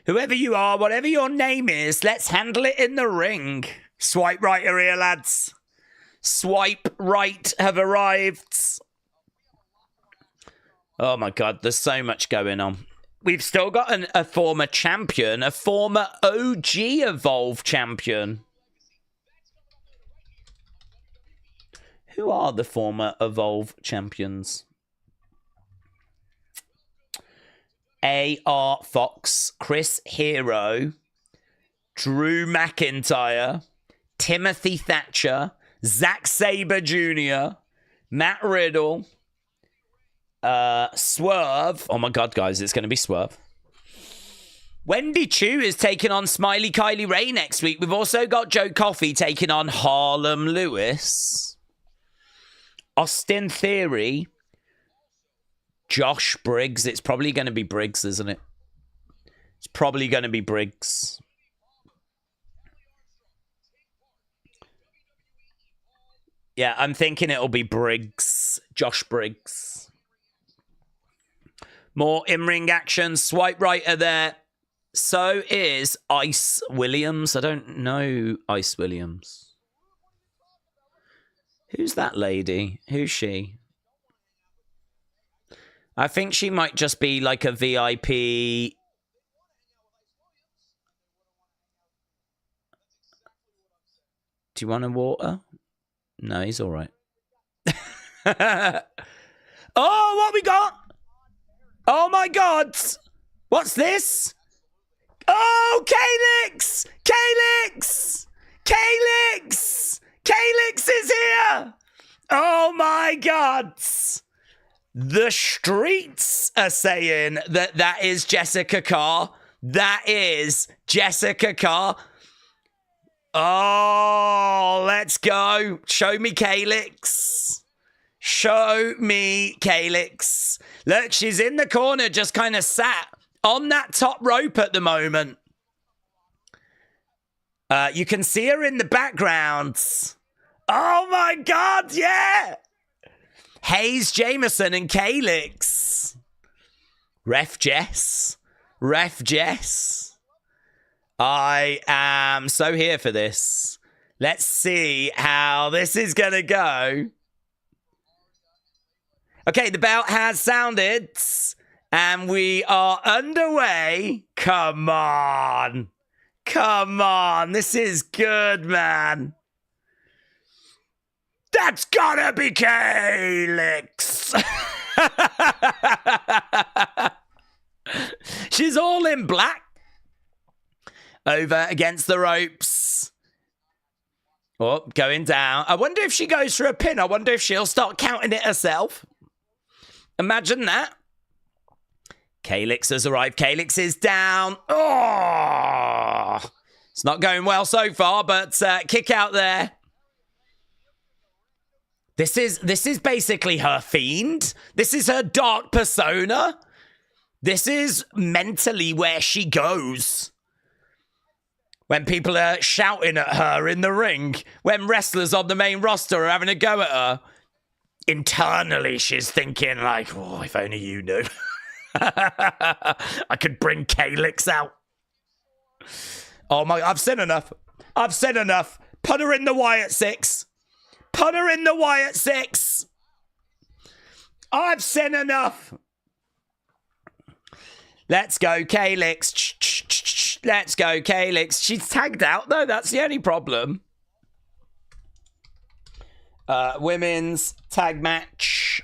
Whoever you are, whatever your name is, let's handle it in the ring. Swipe right are here, lads. Swipe right have arrived. Oh my God, there's so much going on. We've still got a former champion, a former OG Evolve champion. Who are the former Evolve champions? A.R. Fox, Chris Hero, Drew McIntyre, Timothy Thatcher, Zack Sabre Jr., Matt Riddle, Swerve. Oh my God, guys, it's going to be Swerve. Wendy Choo is taking on Smiley Kylie Ray next week. We've also got Joe Coffey taking on Harlem Lewis. Austin Theory. Josh Briggs. It's probably going to be Briggs, isn't it? It's probably going to be Briggs. Yeah, I'm thinking it'll be Briggs. Josh Briggs. More in-ring action. Swipe righter there. So is Ice Williams. I don't know Ice Williams. Who's that lady? Who's she? I think she might just be like a VIP. Do you want a water? No, he's all right. Oh, what we got? Oh, my God. What's this? Oh, Calix! Calix! Calix! Calix is here! Oh, my God. The streets are saying that that is Jessica Carr. That is Jessica Carr. Oh, let's go. Show me Calix. Show me Calix. Look, she's in the corner, just kind of sat on that top rope at the moment. You can see her in the background. Oh, my God, yeah. Hayes Jameson and Calix. Ref Jess. Ref Jess. I am so here for this. Let's see how this is going to go. Okay, the bell has sounded. And we are underway. Come on. Come on. This is good, man. That's gotta be Calix. She's all in black. Over against the ropes. Oh, going down. I wonder if she goes for a pin. I wonder if she'll start counting it herself. Imagine that. Calix has arrived. Calix is down. Oh, it's not going well so far, but kick out there. This is basically her fiend. This is her dark persona. This is mentally where she goes. When people are shouting at her in the ring, when wrestlers on the main roster are having a go at her, internally she's thinking like, oh, if only you knew. I could bring Calix out. Oh my, I've said enough. I've said enough. Put her in the Wyatt 6. Put her in the Wyatt 6. I've said enough. Let's go, Calix. Let's go, Calix. She's tagged out, though. That's the only problem. Women's tag match.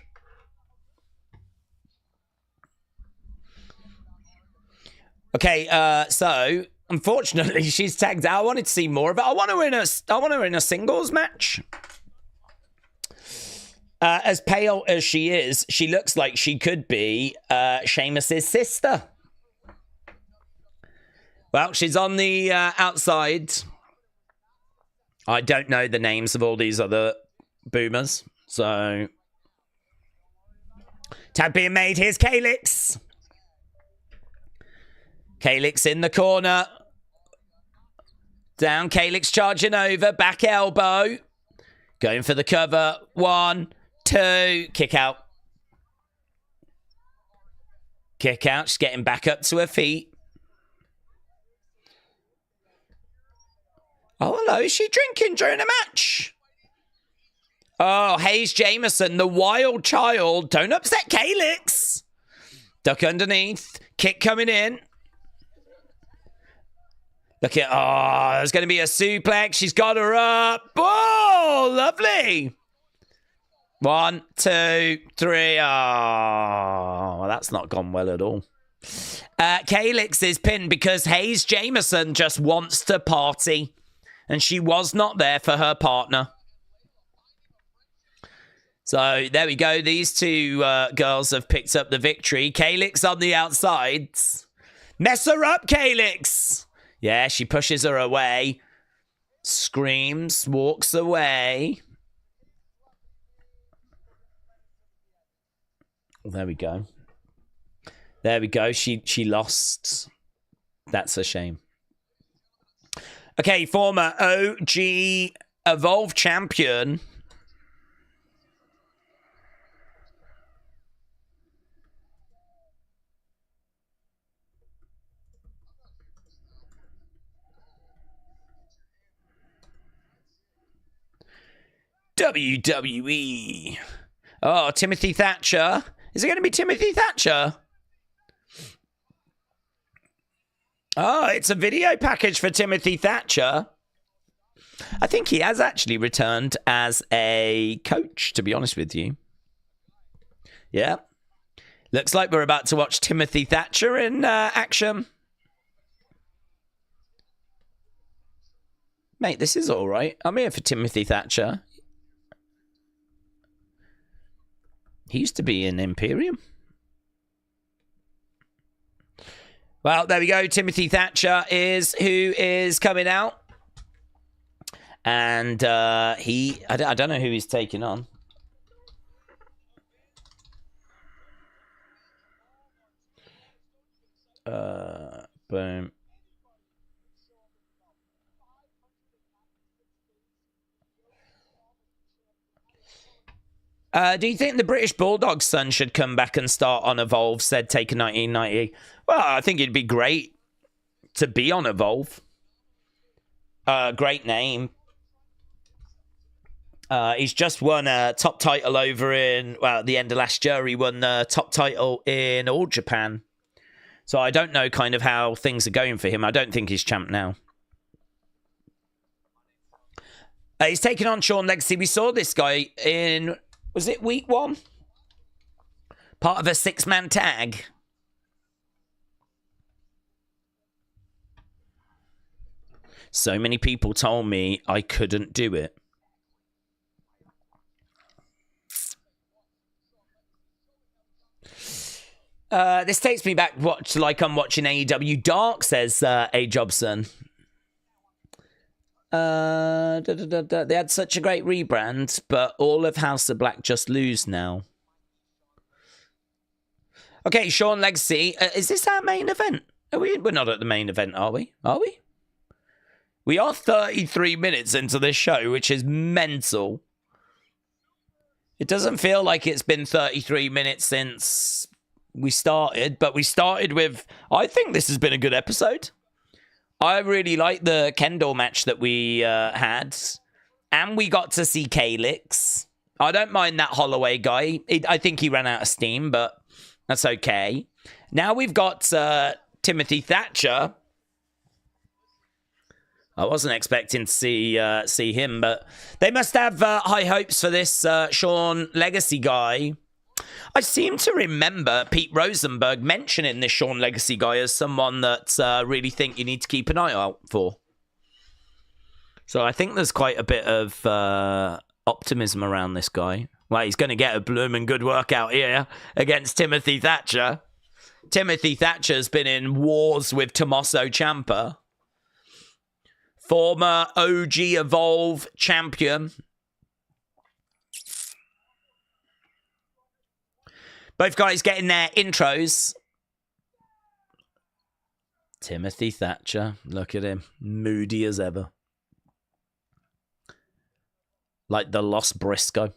Okay, so unfortunately she's tagged out. I wanted to see more of it. I want her in a singles match. As pale as she is, she looks like she could be Sheamus's sister. Well, she's on the outside. I don't know the names of all these other boomers, so tag being made. Here's Calix. Calix in the corner. Down, Calix charging over. Back elbow. Going for the cover. 1, 2. Kick out. Kick out. She's getting back up to her feet. Oh, hello. Is she drinking during a match? Oh, Hayes Jameson, the wild child. Don't upset Calix. Duck underneath. Kick coming in. Look at, oh, there's going to be a suplex. She's got her up. Oh, lovely. 1, 2, 3. Oh, that's not gone well at all. Calix is pinned because Hayes Jameson just wants to party. And she was not there for her partner. So there we go. These two girls have picked up the victory. Calix on the outside. Mess her up, Calyx. Yeah, she pushes her away. Screams, walks away. There we go. There we go. She lost. That's a shame. Okay, former OG Evolve champion. WWE. Oh, Timothy Thatcher. Is it going to be Timothy Thatcher? Oh, it's a video package for Timothy Thatcher. I think he has actually returned as a coach, to be honest with you. Yeah. Looks like we're about to watch Timothy Thatcher in action. Mate, this is all right. I'm here for Timothy Thatcher. He used to be in Imperium. Well, there we go. Timothy Thatcher is who is coming out. And I don't know who he's taking on. Boom. Do you think the British Bulldog's son should come back and start on Evolve, said Taker 1990? Well, I think it'd be great to be on Evolve. Great name. He's just won a top title over in, well, at the end of last year, he won the top title in All Japan. So I don't know kind of how things are going for him. I don't think he's champ now. He's taking on Sean Legacy. We saw this guy in... Was it week 1? Part of a 6-man tag. So many people told me I couldn't do it. This takes me back like I'm watching AEW Dark, says A. Jobson. They had such a great rebrand, but all of House of Black just lose now. Okay, Sean Legacy. Is this our main event? We're not at the main event, are we? Are we? We are 33 minutes into this show, which is mental. It doesn't feel like it's been 33 minutes since we started, but we started with... I think this has been a good episode. I really like the Kendal match that we had. And we got to see Calyx. I don't mind that Holloway guy. I think he ran out of steam, but that's okay. Now we've got Timothy Thatcher. I wasn't expecting to see him, but they must have high hopes for this Sean Legacy guy. I seem to remember Pete Rosenberg mentioning this Sean Legacy guy as someone that really think you need to keep an eye out for. So I think there's quite a bit of optimism around this guy. Well, he's going to get a blooming good workout here against Timothy Thatcher. Timothy Thatcher's been in wars with Tommaso Ciampa. Former OG Evolve champion. Both guys getting their intros. Timothy Thatcher. Look at him. Moody as ever. Like the lost Briscoe.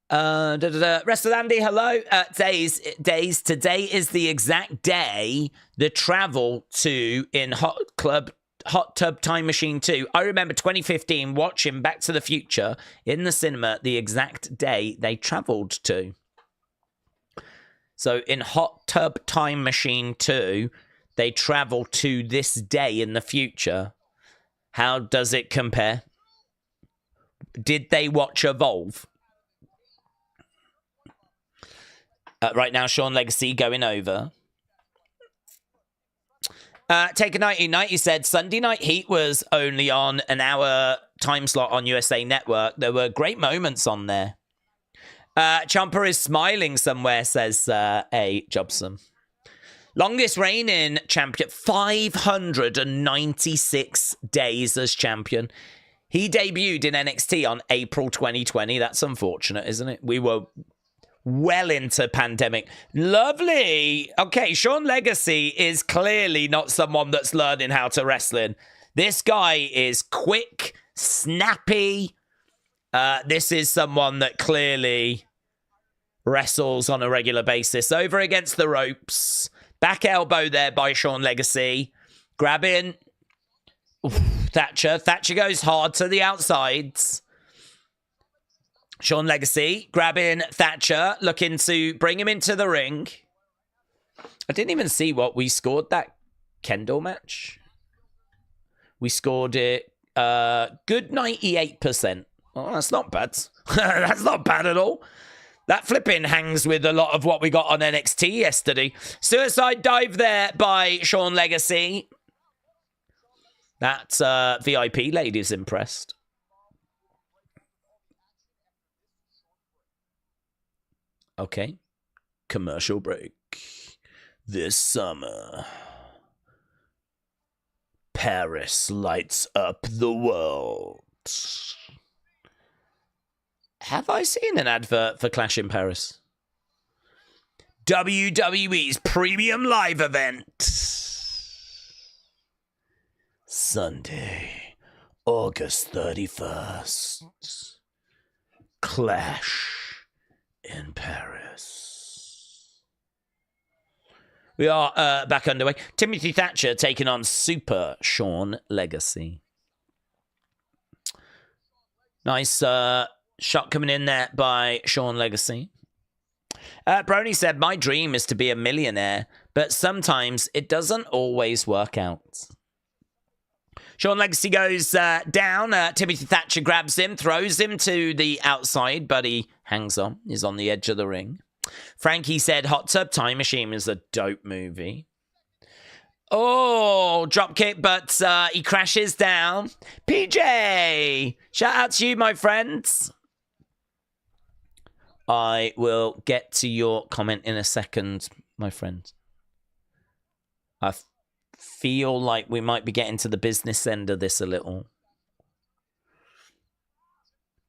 Wrestle Andy, hello. Daze. Today is the exact day the travel to in Hot Tub Time Machine 2. I remember 2015 watching Back to the Future in the cinema the exact day they travelled to. So in Hot Tub Time Machine 2, they travel to this day in the future. How does it compare? Did they watch Evolve? Right now, Sean Legacy going over. Taker 1990 said Sunday Night Heat was only on an hour time slot on USA Network. There were great moments on there. Ciampa is smiling somewhere, says A. Jobson. Longest reigning champion, 596 days as champion. He debuted in NXT on April 2020. That's unfortunate, isn't it? We were well into pandemic. Lovely. Okay, Sean Legacy is clearly not someone that's learning how to wrestling. This guy is quick, snappy. This is someone that clearly wrestles on a regular basis. Over against the ropes. Back elbow there by Sean Legacy. Grabbing Thatcher. Thatcher goes hard to the outsides. Sean Legacy grabbing Thatcher, looking to bring him into the ring. I didn't even see what we scored that Kendal match. We scored it good 98%. Oh, that's not bad. That's not bad at all. That flipping hangs with a lot of what we got on NXT yesterday. Suicide dive there by Sean Legacy. That VIP lady's impressed. Okay. Commercial break. This summer, Paris lights up the world. Have I seen an advert for Clash in Paris? WWE's premium live event. Sunday, August 31st. Clash in Paris. We are back underway. Timothy Thatcher taking on Super Sean Legacy. Nice shot coming in there by Sean Legacy. Brony said, my dream is to be a millionaire, but sometimes it doesn't always work out. Sean Legacy goes down. Timothy Thatcher grabs him, throws him to the outside, but he hangs on. He's on the edge of the ring. Frankie said, Hot Tub Time Machine is a dope movie. Oh, drop kick, but he crashes down. PJ, shout out to you, my friends. I will get to your comment in a second, my friend. I feel like we might be getting to the business end of this a little.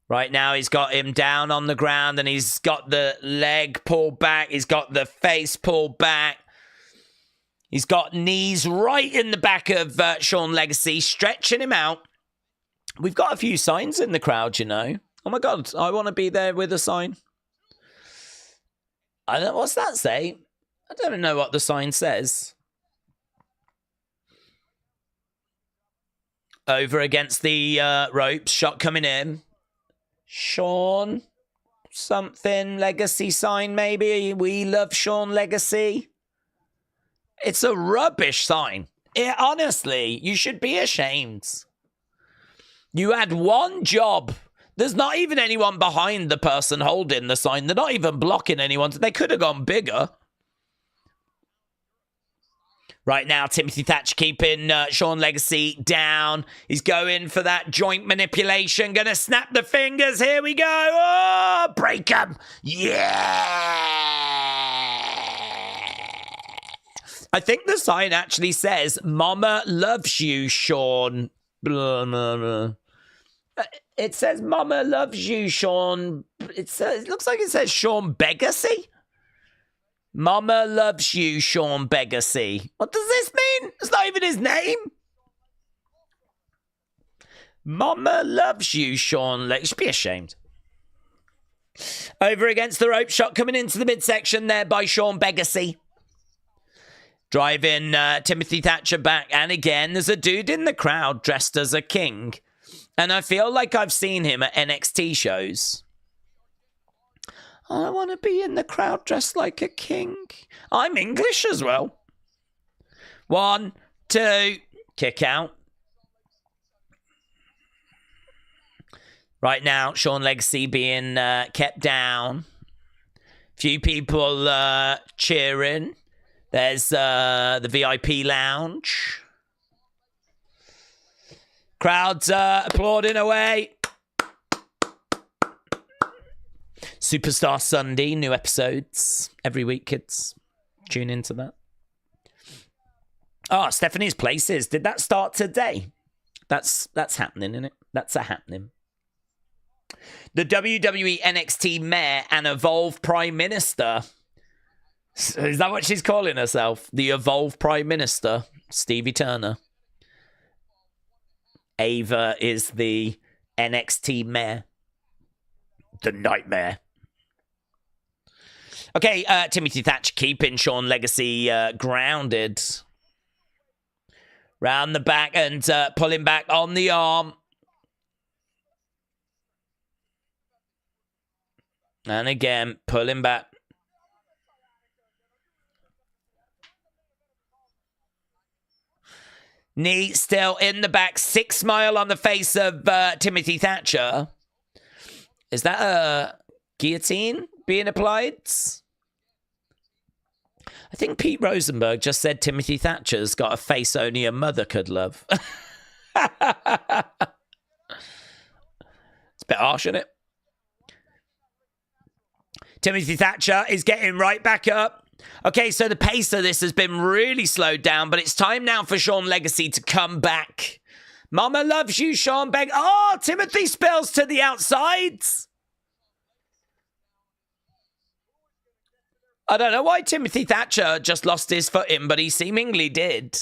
Right now, he's got him down on the ground and he's got the leg pulled back. He's got the face pulled back. He's got knees right in the back of Sean Legacy, stretching him out. We've got a few signs in the crowd, you know. Oh my God, I want to be there with a sign. I don't know, what's that say? I don't even know what the sign says. Over against the ropes, shot coming in. Sean, something, Legacy sign maybe. We love Sean Legacy. It's a rubbish sign. Honestly, you should be ashamed. You had one job. There's not even anyone behind the person holding the sign. They're not even blocking anyone. They could have gone bigger. Right now, Timothy Thatcher keeping Sean Legacy down. He's going for that joint manipulation. Gonna snap the fingers. Here we go. Oh, break him. Yeah. I think the sign actually says, Mama loves you, Sean. Blah, blah, blah. It says, Mama loves you, Sean. It looks like it says Sean Legacy. Mama loves you, Sean Legacy. What does this mean? It's not even his name. Mama loves you, Sean Legacy. You should be ashamed. Over against the rope, shot coming into the midsection there by Sean Legacy. Driving Timothy Thatcher back. And again, there's a dude in the crowd dressed as a king. And I feel like I've seen him at NXT shows. I want to be in the crowd dressed like a king. I'm English as well. 1, 2, kick out. Right now, Sean Legacy being kept down. Few people cheering. There's the VIP lounge. Crowds applauding away. Superstar Sunday, new episodes every week, kids. Tune into that. Oh, Stephanie's Places. Did that start today? That's happening, isn't it? That's a happening. The WWE NXT Mayor and Evolve Prime Minister. Is that what she's calling herself? The Evolve Prime Minister, Stevie Turner. Ava is the NXT Mayor. The Nightmare. Okay, Timothy Thatcher keeping Sean Legacy grounded. Round the back and pulling back on the arm. And again, pulling back. Knee still in the back. 6 smile on the face of Timothy Thatcher. Is that a guillotine being applied? I think Pete Rosenberg just said Timothy Thatcher's got a face only a mother could love. It's a bit harsh, isn't it? Timothy Thatcher is getting right back up. Okay, so the pace of this has been really slowed down, but it's time now for Sean Legacy to come back. Mama loves you, Sean Beg. Oh, Timothy spills to the outside. I don't know why Timothy Thatcher just lost his footing, but he seemingly did.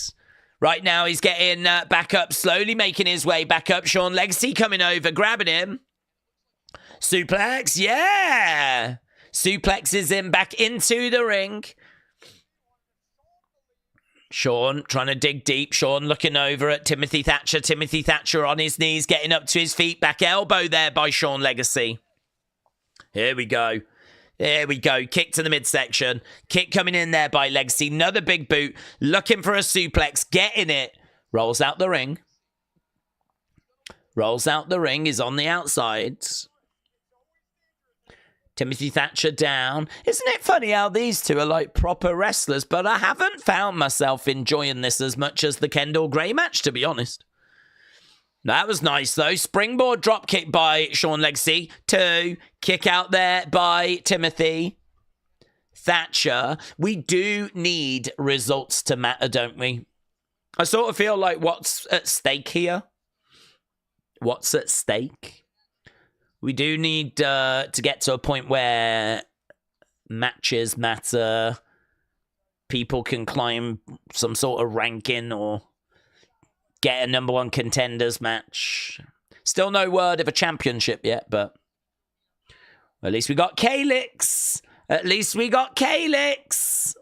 Right now, he's getting back up, slowly making his way back up. Sean Legacy coming over, grabbing him. Suplex, yeah. Suplexes him back into the ring. Sean trying to dig deep. Sean looking over at Timothy Thatcher. Timothy Thatcher on his knees, getting up to his feet. Back elbow there by Sean Legacy. Here we go. There we go. Kick to the midsection. Kick coming in there by Legacy. Another big boot. Looking for a suplex. Getting it. Rolls out the ring. Rolls out the ring. Is on the outside. Timothy Thatcher down. Isn't it funny how these two are like proper wrestlers? But I haven't found myself enjoying this as much as the Kendal Gray match, to be honest. That was nice, though. Springboard drop kick by Sean Legacy. 2. Kick out there by Timothy Thatcher. We do need results to matter, don't we? I sort of feel like what's at stake here? What's at stake? We do need to get to a point where matches matter. People can climb some sort of ranking or get a number 1 contenders match. Still no word of a championship yet, but at least we got Calix. At least we got Calix.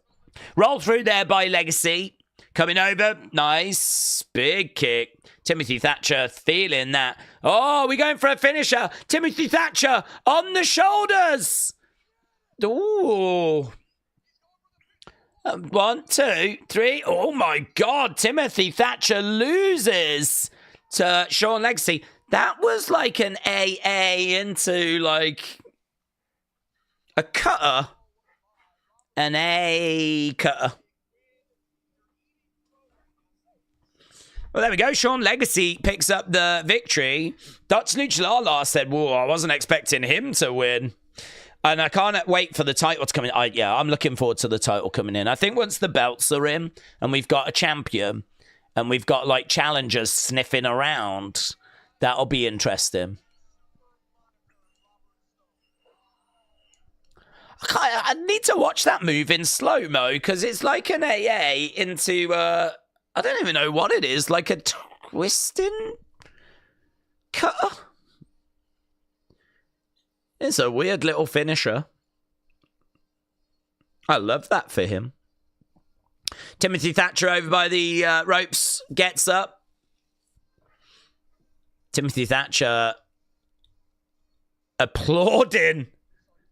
Roll through there by Legacy. Coming over. Nice. Big kick. Timothy Thatcher feeling that. Oh, we're going for a finisher. Timothy Thatcher on the shoulders. Ooh. 1, 2, 3. Oh, my God. Timothy Thatcher loses to Sean Legacy. That was like an AA into like a cutter. An A cutter. Well, there we go. Sean Legacy picks up the victory. Dutch Lucha said, whoa, I wasn't expecting him to win. And I can't wait for the title to come in. I'm looking forward to the title coming in. I think once the belts are in and we've got a champion and we've got like challengers sniffing around, that'll be interesting. I need to watch that move in slow-mo because it's like an AA into... I don't even know what it is. Like a twisting cutter? It's a weird little finisher. I love that for him. Timothy Thatcher over by the ropes. Gets up. Timothy Thatcher applauding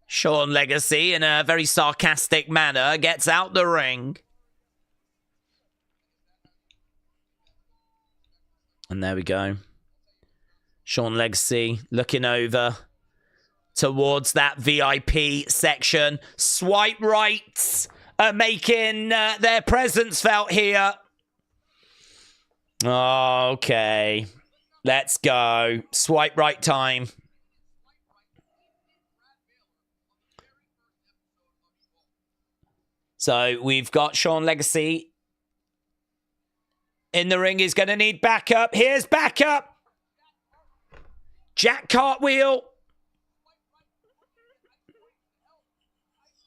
Sean Legacy in a very sarcastic manner. Gets out the ring. And there we go. Sean Legacy looking over towards that VIP section. Swipe rights are making their presence felt here. Okay. Let's go. Swipe right time. So we've got Sean Legacy in the ring. He's going to need backup. Here's backup. Jack Cartwheel.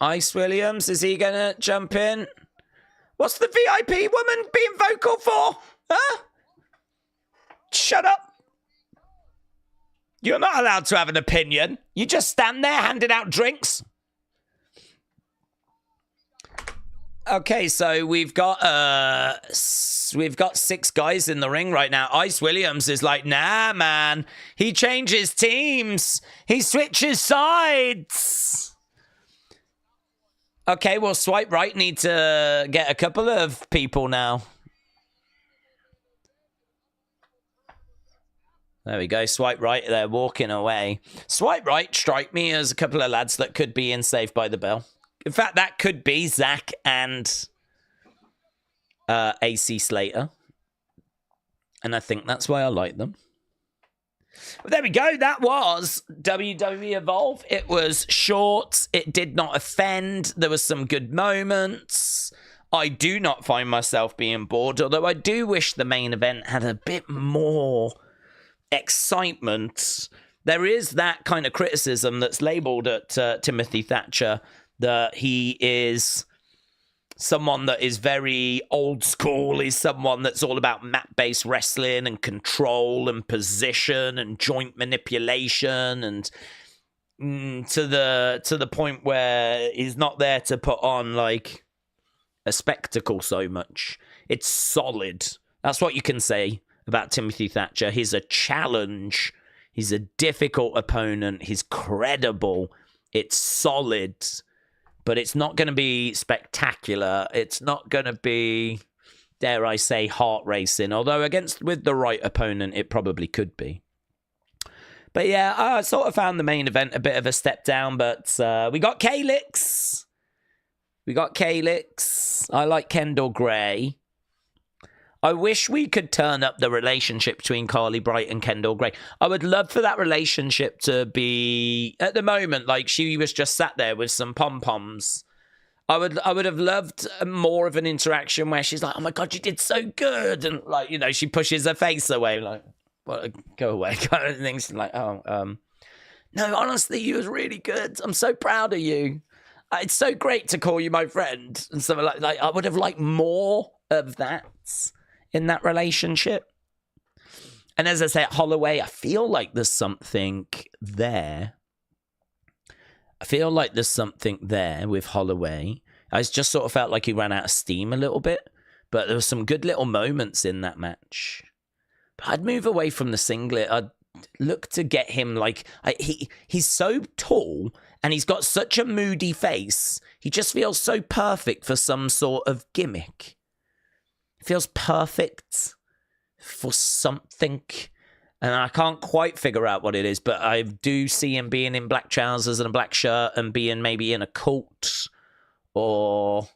Ice Williams, is he going to jump in? What's the VIP woman being vocal for? Huh? Shut up. You're not allowed to have an opinion. You just stand there handing out drinks. Okay, so we've got 6 guys in the ring right now. Ice Williams is like, nah, man. He changes teams. He switches sides. Okay, well, Swipe Right need to get a couple of people now. There we go. Swipe Right, they're walking away. Swipe Right strike me as a couple of lads that could be in Saved by the Bell. In fact, that could be Zach and AC Slater. And I think that's why I like them. Well, there we go. That was WWE Evolve. It was short. It did not offend. There were some good moments. I do not find myself being bored, although I do wish the main event had a bit more excitement. There is that kind of criticism that's labelled at Timothy Thatcher, that he is someone that is very old school. He's someone that's all about mat-based wrestling and control and position and joint manipulation, and to the point where he's not there to put on like a spectacle so much. It's solid. That's what you can say about Timothy Thatcher. He's a challenge. He's a difficult opponent. He's credible. It's solid. But it's not going to be spectacular. It's not going to be, dare I say, heart racing. Although with the right opponent, it probably could be. But yeah, I sort of found the main event a bit of a step down. But we got Calix. I like Kendal Gray. I wish we could turn up the relationship between Carly Bright and Kendal Gray. I would love for that relationship to be, at the moment, like she was just sat there with some pom-poms. I would have loved more of an interaction where she's like, oh my God, you did so good. And like, you know, she pushes her face away, like, well, go away, kind of thing. She's like, no, honestly, you was really good. I'm so proud of you. It's so great to call you my friend. And something like I would have liked more of that in that relationship. And as I say, at Holloway, I feel like there's something there. With Holloway. I just sort of felt like he ran out of steam a little bit. But there were some good little moments in that match. But I'd move away from the singlet. I'd look to get him like... he's so tall and he's got such a moody face. He just feels so perfect for some sort of gimmick. Feels perfect for something, and I can't quite figure out what it is, but I do see him being in black trousers and a black shirt and being maybe in a cult, or,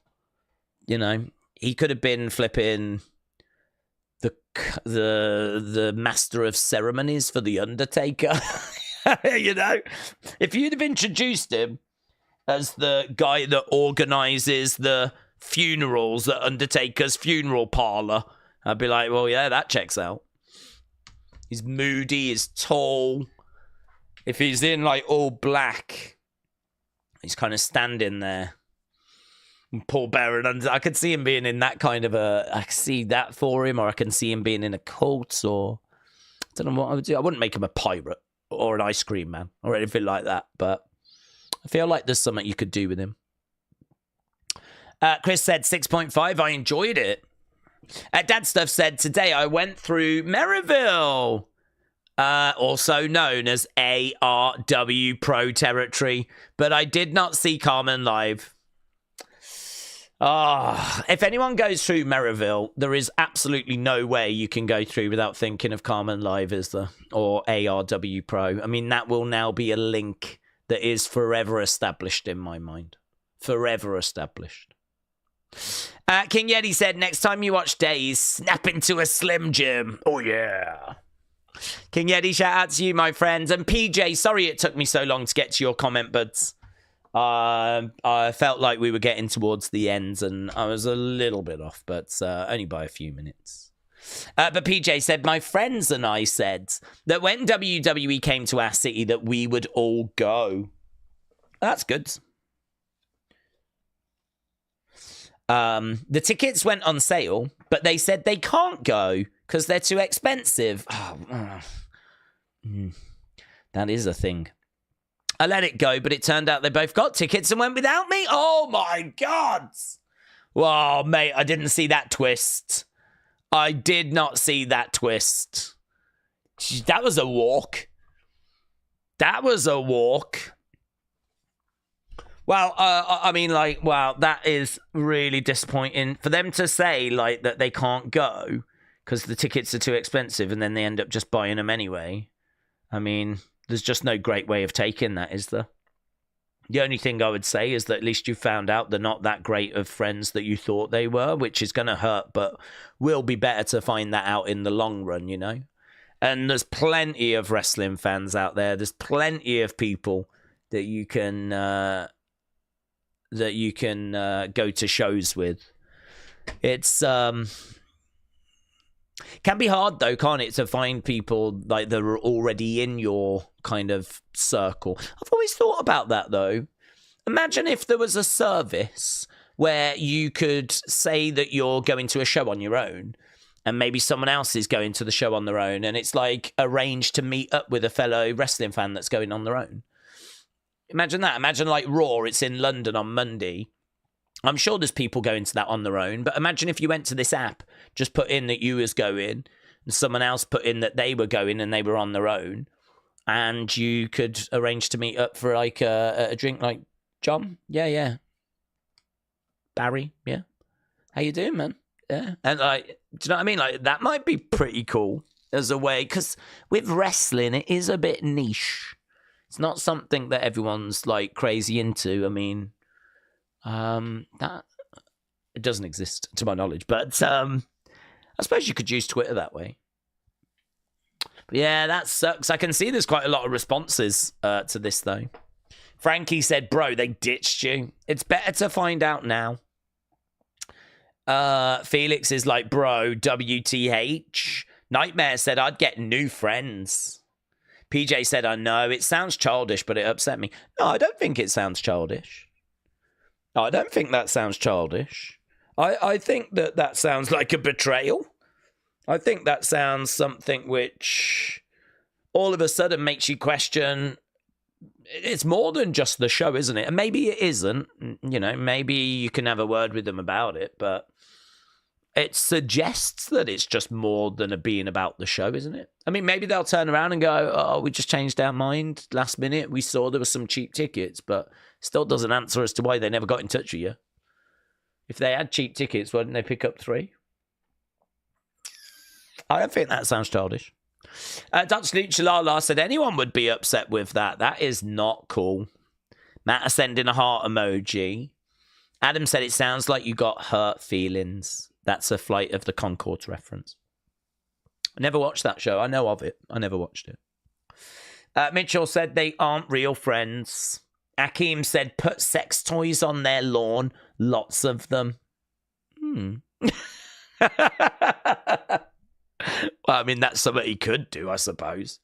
you know, he could have been flipping the master of ceremonies for The Undertaker. You know, if you'd have introduced him as the guy that organizes the funerals at Undertaker's funeral parlor, I'd be like, well, yeah, that checks out. He's moody, he's tall. If he's in like all black, he's kind of standing there. And Paul Bearer, I could see him being in that kind of I can see that for him, or I can see him being in a cult, or I don't know what I would do. I wouldn't make him a pirate or an ice cream man or anything like that, but I feel like there's something you could do with him. Chris said 6.5. I enjoyed it. Dad Stuff said, today I went through Maryville, also known as ARW Pro Territory, but I did not see Carmen live. If anyone goes through Maryville, there is absolutely no way you can go through without thinking of Carmen Live, is there? Or ARW Pro. I mean, that will now be a link that is forever established in my mind. Forever established. King Yeti said, next time you watch Daze, snap into a Slim Jim. Oh, yeah. King Yeti, shout out to you, my friends. And PJ, sorry it took me so long to get to your comment, but I felt like we were getting towards the end, and I was a little bit off, but only by a few minutes. But PJ said, my friends and I said that when WWE came to our city that we would all go. That's good. The tickets went on sale, but they said they can't go because they're too expensive. That is a thing. I let it go, but it turned out they both got tickets and went without me. Oh, my God. Well, mate, I didn't see that twist. I did not see that twist. That was a walk. That was a walk. Well, I mean, like, wow, that is really disappointing for them to say, like, that they can't go because the tickets are too expensive and then they end up just buying them anyway. I mean, there's just no great way of taking that, is there? The only thing I would say is that at least you found out they're not that great of friends that you thought they were, which is going to hurt, but will be better to find that out in the long run, you know? And there's plenty of wrestling fans out there. There's plenty of people that you can go to shows with. It's can be hard though, can't it, to find people like that are already in your kind of circle. I've always thought about that though. Imagine if there was a service where you could say that you're going to a show on your own and maybe someone else is going to the show on their own, and it's like arranged to meet up with a fellow wrestling fan that's going on their own. Imagine that. Imagine like Raw, it's in London on Monday. I'm sure there's people going to that on their own, but imagine if you went to this app, just put in that you was going, and someone else put in that they were going and they were on their own, and you could arrange to meet up for like a drink, like, John? Yeah. Barry? Yeah. How you doing, man? Yeah. And like, do you know what I mean? Like, that might be pretty cool as a way, because with wrestling, it is a bit niche. It's not something that everyone's like crazy into. I mean, that it doesn't exist to my knowledge, but I suppose you could use Twitter that way. But yeah, that sucks. I can see there's quite a lot of responses to this though. Frankie said, bro, they ditched you. It's better to find out now. Felix is like, bro, WTH. Nightmare said, I'd get new friends. PJ said, I know, it sounds childish, but it upset me. No, I don't think it sounds childish. No, I don't think that sounds childish. I think that sounds like a betrayal. I think that sounds something which all of a sudden makes you question. It's more than just the show, isn't it? And maybe it isn't. You know, maybe you can have a word with them about it, but it suggests that it's just more than being about the show, isn't it? I mean, maybe they'll turn around and go, oh, we just changed our mind last minute. We saw there were some cheap tickets, but still doesn't answer as to why they never got in touch with you. If they had cheap tickets, why didn't they pick up 3? I don't think that sounds childish. Dutch Luchalala said anyone would be upset with that. That is not cool. Matt sending a heart emoji. Adam said it sounds like you got hurt feelings. That's a Flight of the Conchords reference. I never watched that show. I know of it. I never watched it. Mitchell said they aren't real friends. Akeem said put sex toys on their lawn. Lots of them. Well, I mean, that's something he could do, I suppose.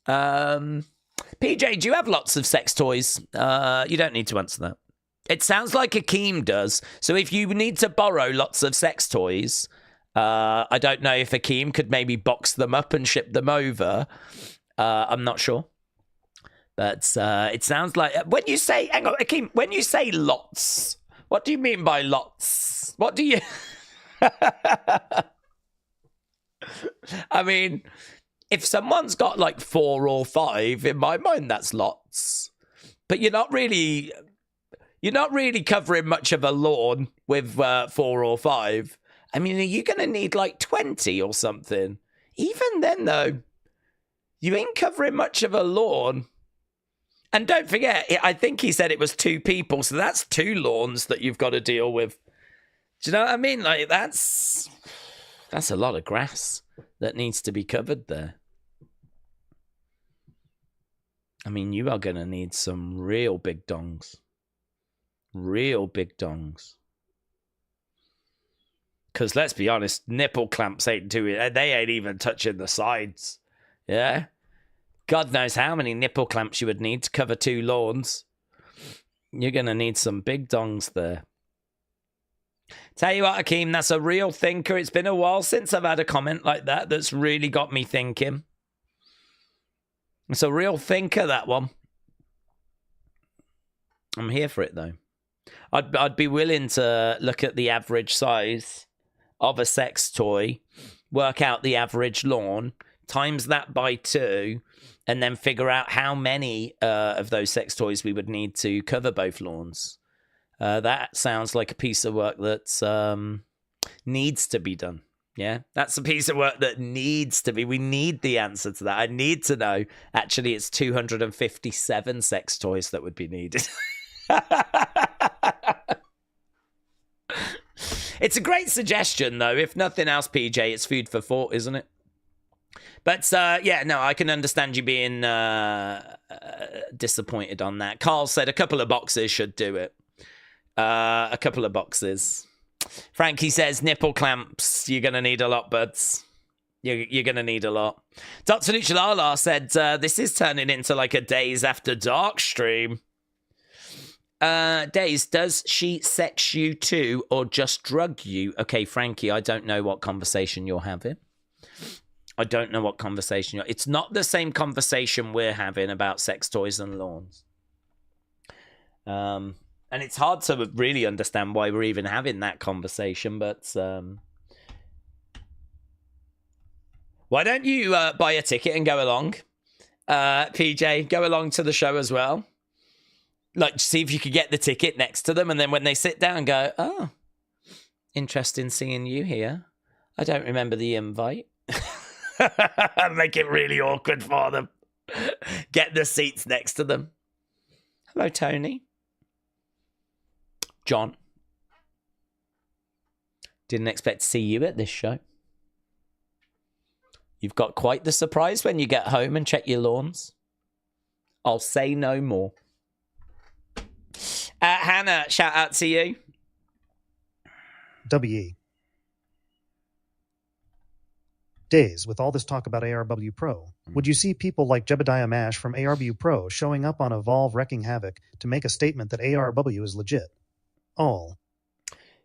PJ, do you have lots of sex toys? You don't need to answer that. It sounds like Akeem does. So if you need to borrow lots of sex toys, I don't know if Akeem could maybe box them up and ship them over. I'm not sure. But it sounds like... When you say... Hang on, Akeem, when you say lots, what do you mean by lots? What do you... I mean, if someone's got like 4 or 5, in my mind, that's lots. But you're not really covering much of a lawn with 4 or 5. I mean, are you going to need like 20 or something? Even then, though, you ain't covering much of a lawn. And don't forget, I think he said it was 2 people, so that's 2 lawns that you've got to deal with. Do you know what I mean? Like, that's a lot of grass that needs to be covered there. I mean, you are going to need some real big dongs. Real big dongs. Because let's be honest, nipple clamps ain't doing it. They ain't even touching the sides. Yeah? God knows how many nipple clamps you would need to cover 2 lawns. You're going to need some big dongs there. Tell you what, Akeem, that's a real thinker. It's been a while since I've had a comment like that that's really got me thinking. It's a real thinker, that one. I'm here for it, though. I'd be willing to look at the average size of a sex toy, work out the average lawn, times that by 2, and then figure out how many of those sex toys we would need to cover both lawns. That sounds like a piece of work that needs to be done. Yeah, that's a piece of work that needs to be. We need the answer to that. I need to know. Actually, it's 257 sex toys that would be needed. It's a great suggestion, though. If nothing else, PJ, it's food for thought, isn't it? But, yeah, no, I can understand you being disappointed on that. Carl said a couple of boxes should do it. A couple of boxes. Frankie says nipple clamps. You're going to need a lot, buds. You're going to need a lot. Dr. Luchalala said this is turning into like a Days After Dark stream. Days, does she sex you too or just drug you? Okay, Frankie, I don't know what conversation you're having. I don't know what conversation you're... It's not the same conversation we're having about sex toys and lawns. And it's hard to really understand why we're even having that conversation, but... Why don't you buy a ticket and go along? PJ, go along to the show as well. Like, see if you could get the ticket next to them, and then when they sit down, go, oh, interesting seeing you here. I don't remember the invite. Make it really awkward for them. Get the seats next to them. Hello, Tony. John. Didn't expect to see you at this show. You've got quite the surprise when you get home and check your lawns. I'll say no more. Hannah, shout out to you. WE. Days, with all this talk about ARW Pro, would you see people like Jebediah Mash from ARW Pro showing up on Evolve wrecking havoc to make a statement that ARW is legit? All.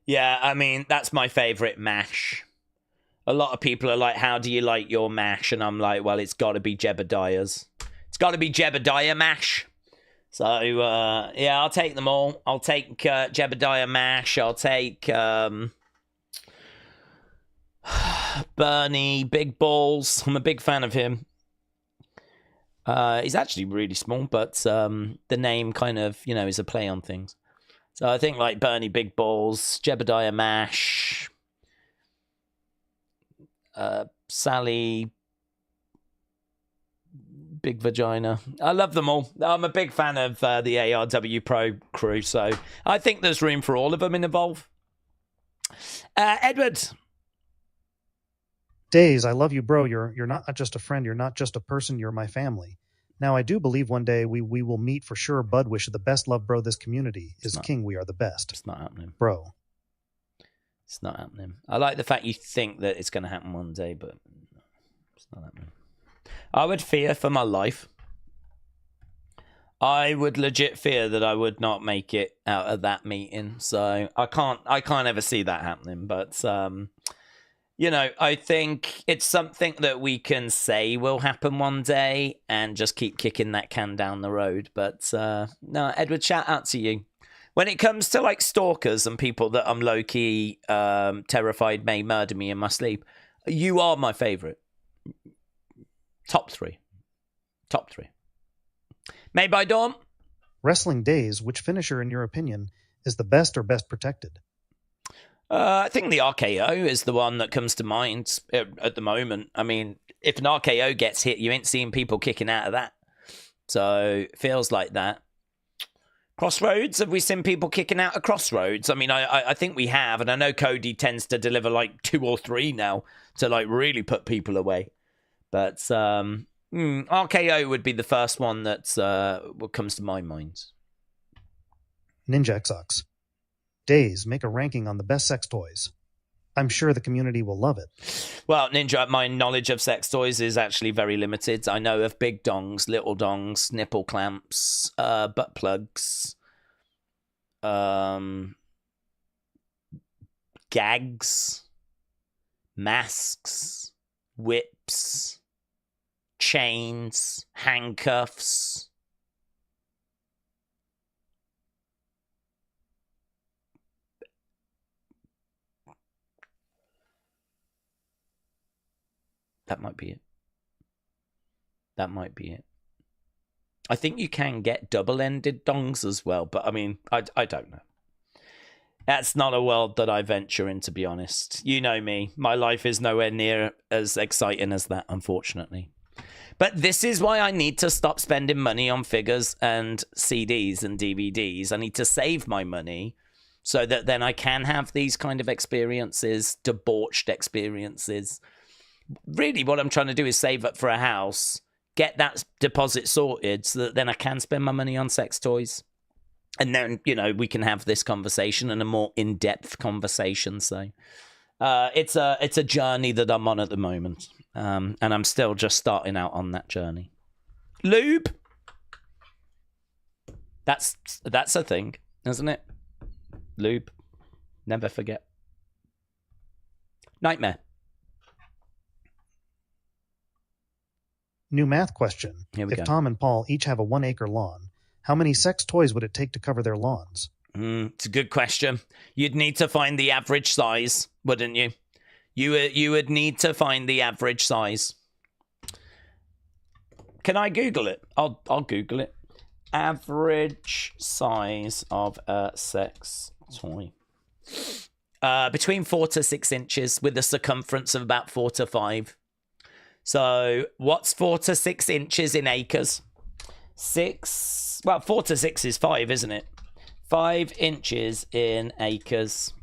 Yeah, I mean, that's my favorite Mash. A lot of people are like, how do you like your Mash? And I'm like, well, it's got to be Jebediah's. It's got to be Jebediah Mash. So, yeah, I'll take them all. I'll take Jebediah Mash. I'll take Bernie, Big Balls. I'm a big fan of him. He's actually really small, but the name kind of, you know, is a play on things. So I think like Bernie, Big Balls, Jebediah Mash, Sally, Big Vagina. I love them all. I'm a big fan of the ARW Pro crew, so I think there's room for all of them in Evolve. Edward. Days, I love you, bro. You're not just a friend. You're not just a person. You're my family. Now, I do believe one day we will meet for sure. Bud, wish the best love, bro. This community is king. We are the best. It's not happening. Bro. It's not happening. I like the fact you think that it's going to happen one day, but it's not happening. I would fear for my life. I would legit fear that I would not make it out of that meeting. So I can't ever see that happening. But you know, I think it's something that we can say will happen one day and just keep kicking that can down the road. But no, Edward, shout out to you. When it comes to like stalkers and people that I'm low-key terrified may murder me in my sleep, you are my favorite. Top three. Made by Dawn. Wrestling Daze, which finisher, in your opinion, is the best or best protected? I think the RKO is the one that comes to mind at the moment. I mean, if an RKO gets hit, you ain't seeing people kicking out of that. So it feels like that. Crossroads, have we seen people kicking out of Crossroads? I mean, I think we have, and I know Cody tends to deliver like 2 or 3 now to like really put people away. But RKO would be the first one that what comes to my mind. Ninja Xux. Daze, make a ranking on the best sex toys. I'm sure the community will love it. Well, Ninja, my knowledge of sex toys is actually very limited. I know of big dongs, little dongs, nipple clamps, butt plugs, gags, masks, whips, chains, handcuffs. That might be it. That might be it. I think you can get double-ended dongs as well, but I mean, I don't know. That's not a world that I venture in, to be honest. You know me. My life is nowhere near as exciting as that, unfortunately. But this is why I need to stop spending money on figures and CDs and DVDs. I need to save my money so that then I can have these kind of experiences, debauched experiences. Really, what I'm trying to do is save up for a house, get that deposit sorted so that then I can spend my money on sex toys. And then, you know, we can have this conversation and a more in-depth conversation. So it's a journey that I'm on at the moment. And I'm still just starting out on that journey. Lube. That's a thing, isn't it? Lube. Never forget. Nightmare. New math question. Here we go. If Tom and Paul each have a 1-acre lawn, how many sex toys would it take to cover their lawns? It's a good question. You'd need to find the average size, wouldn't you? You would need to find the average size. Can I Google it? I'll Google it. Average size of a sex toy. Between 4 to 6 inches with a circumference of about 4 to 5. So what's 4 to 6 inches in acres? 4 to 6 is 5, isn't it? 5 inches in acres.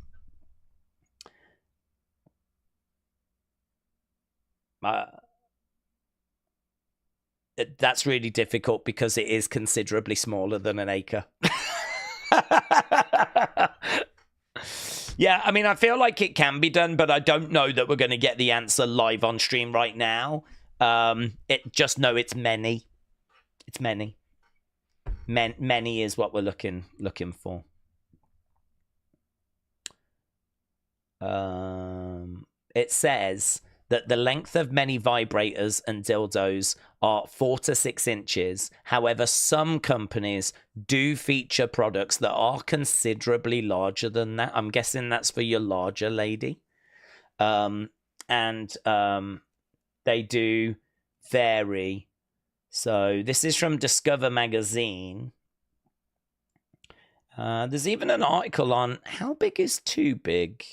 That's really difficult because it is considerably smaller than an acre. Yeah, I mean, I feel like it can be done, but I don't know that we're going to get the answer live on stream right now. Just know it's many. It's many. Many is what we're looking for. It says that the length of many vibrators and dildos are 4 to 6 inches. However, some companies do feature products that are considerably larger than that. I'm guessing that's for your larger lady. And they do vary. So this is from Discover Magazine. There's even an article on how big is too big.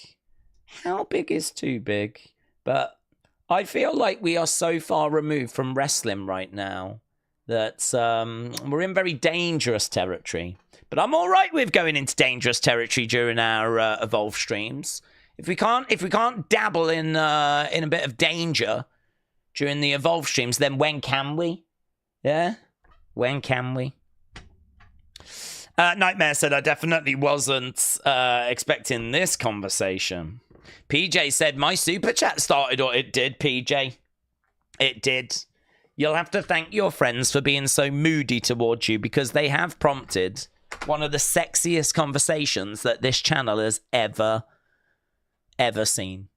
How big is too big? But I feel like we are so far removed from wrestling right now that we're in very dangerous territory. But I'm all right with going into dangerous territory during our Evolve streams. If we can't dabble in a bit of danger during the Evolve streams, then when can we? Yeah, when can we? Nightmare said, I definitely wasn't expecting this conversation. PJ said, my super chat started, or it did, PJ. It did. You'll have to thank your friends for being so moody towards you because they have prompted one of the sexiest conversations that this channel has ever seen.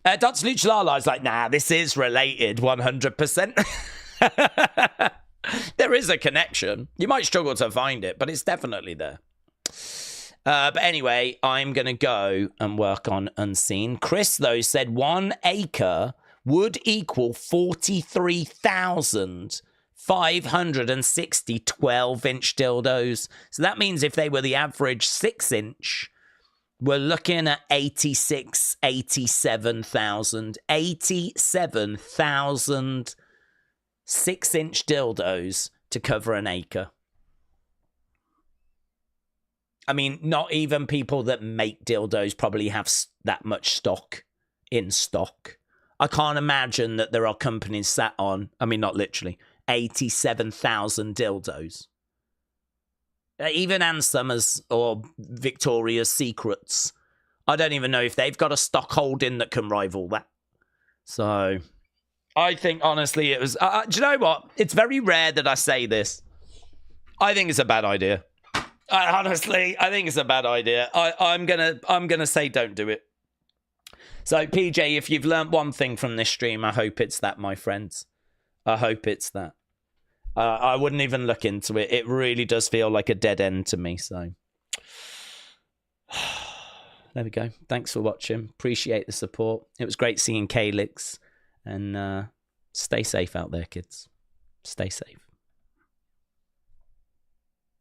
Dr. Luchalala is like, nah, this is related 100%. There is a connection. You might struggle to find it, but it's definitely there. But anyway, I'm going to go and work on Unseen. Chris, though, said 1 acre would equal 43,560 12-inch dildos. So that means if they were the average 6-inch, we're looking at 87,000 6-inch dildos to cover an acre. I mean, not even people that make dildos probably have that much stock in stock. I can't imagine that there are companies sat on, I mean, not literally, 87,000 dildos. Even Ann Summers or Victoria's Secrets, I don't even know if they've got a stock holding that can rival that. So I think, honestly, it was... do you know what? It's very rare that I say this. I think it's a bad idea. Honestly, I think it's a bad idea. I'm gonna say don't do it. So, PJ, if you've learnt one thing from this stream, I hope it's that, my friends. I hope it's that. I wouldn't even look into it. It really does feel like a dead end to me, so... There we go. Thanks for watching. Appreciate the support. It was great seeing Calix. And stay safe out there, kids. Stay safe.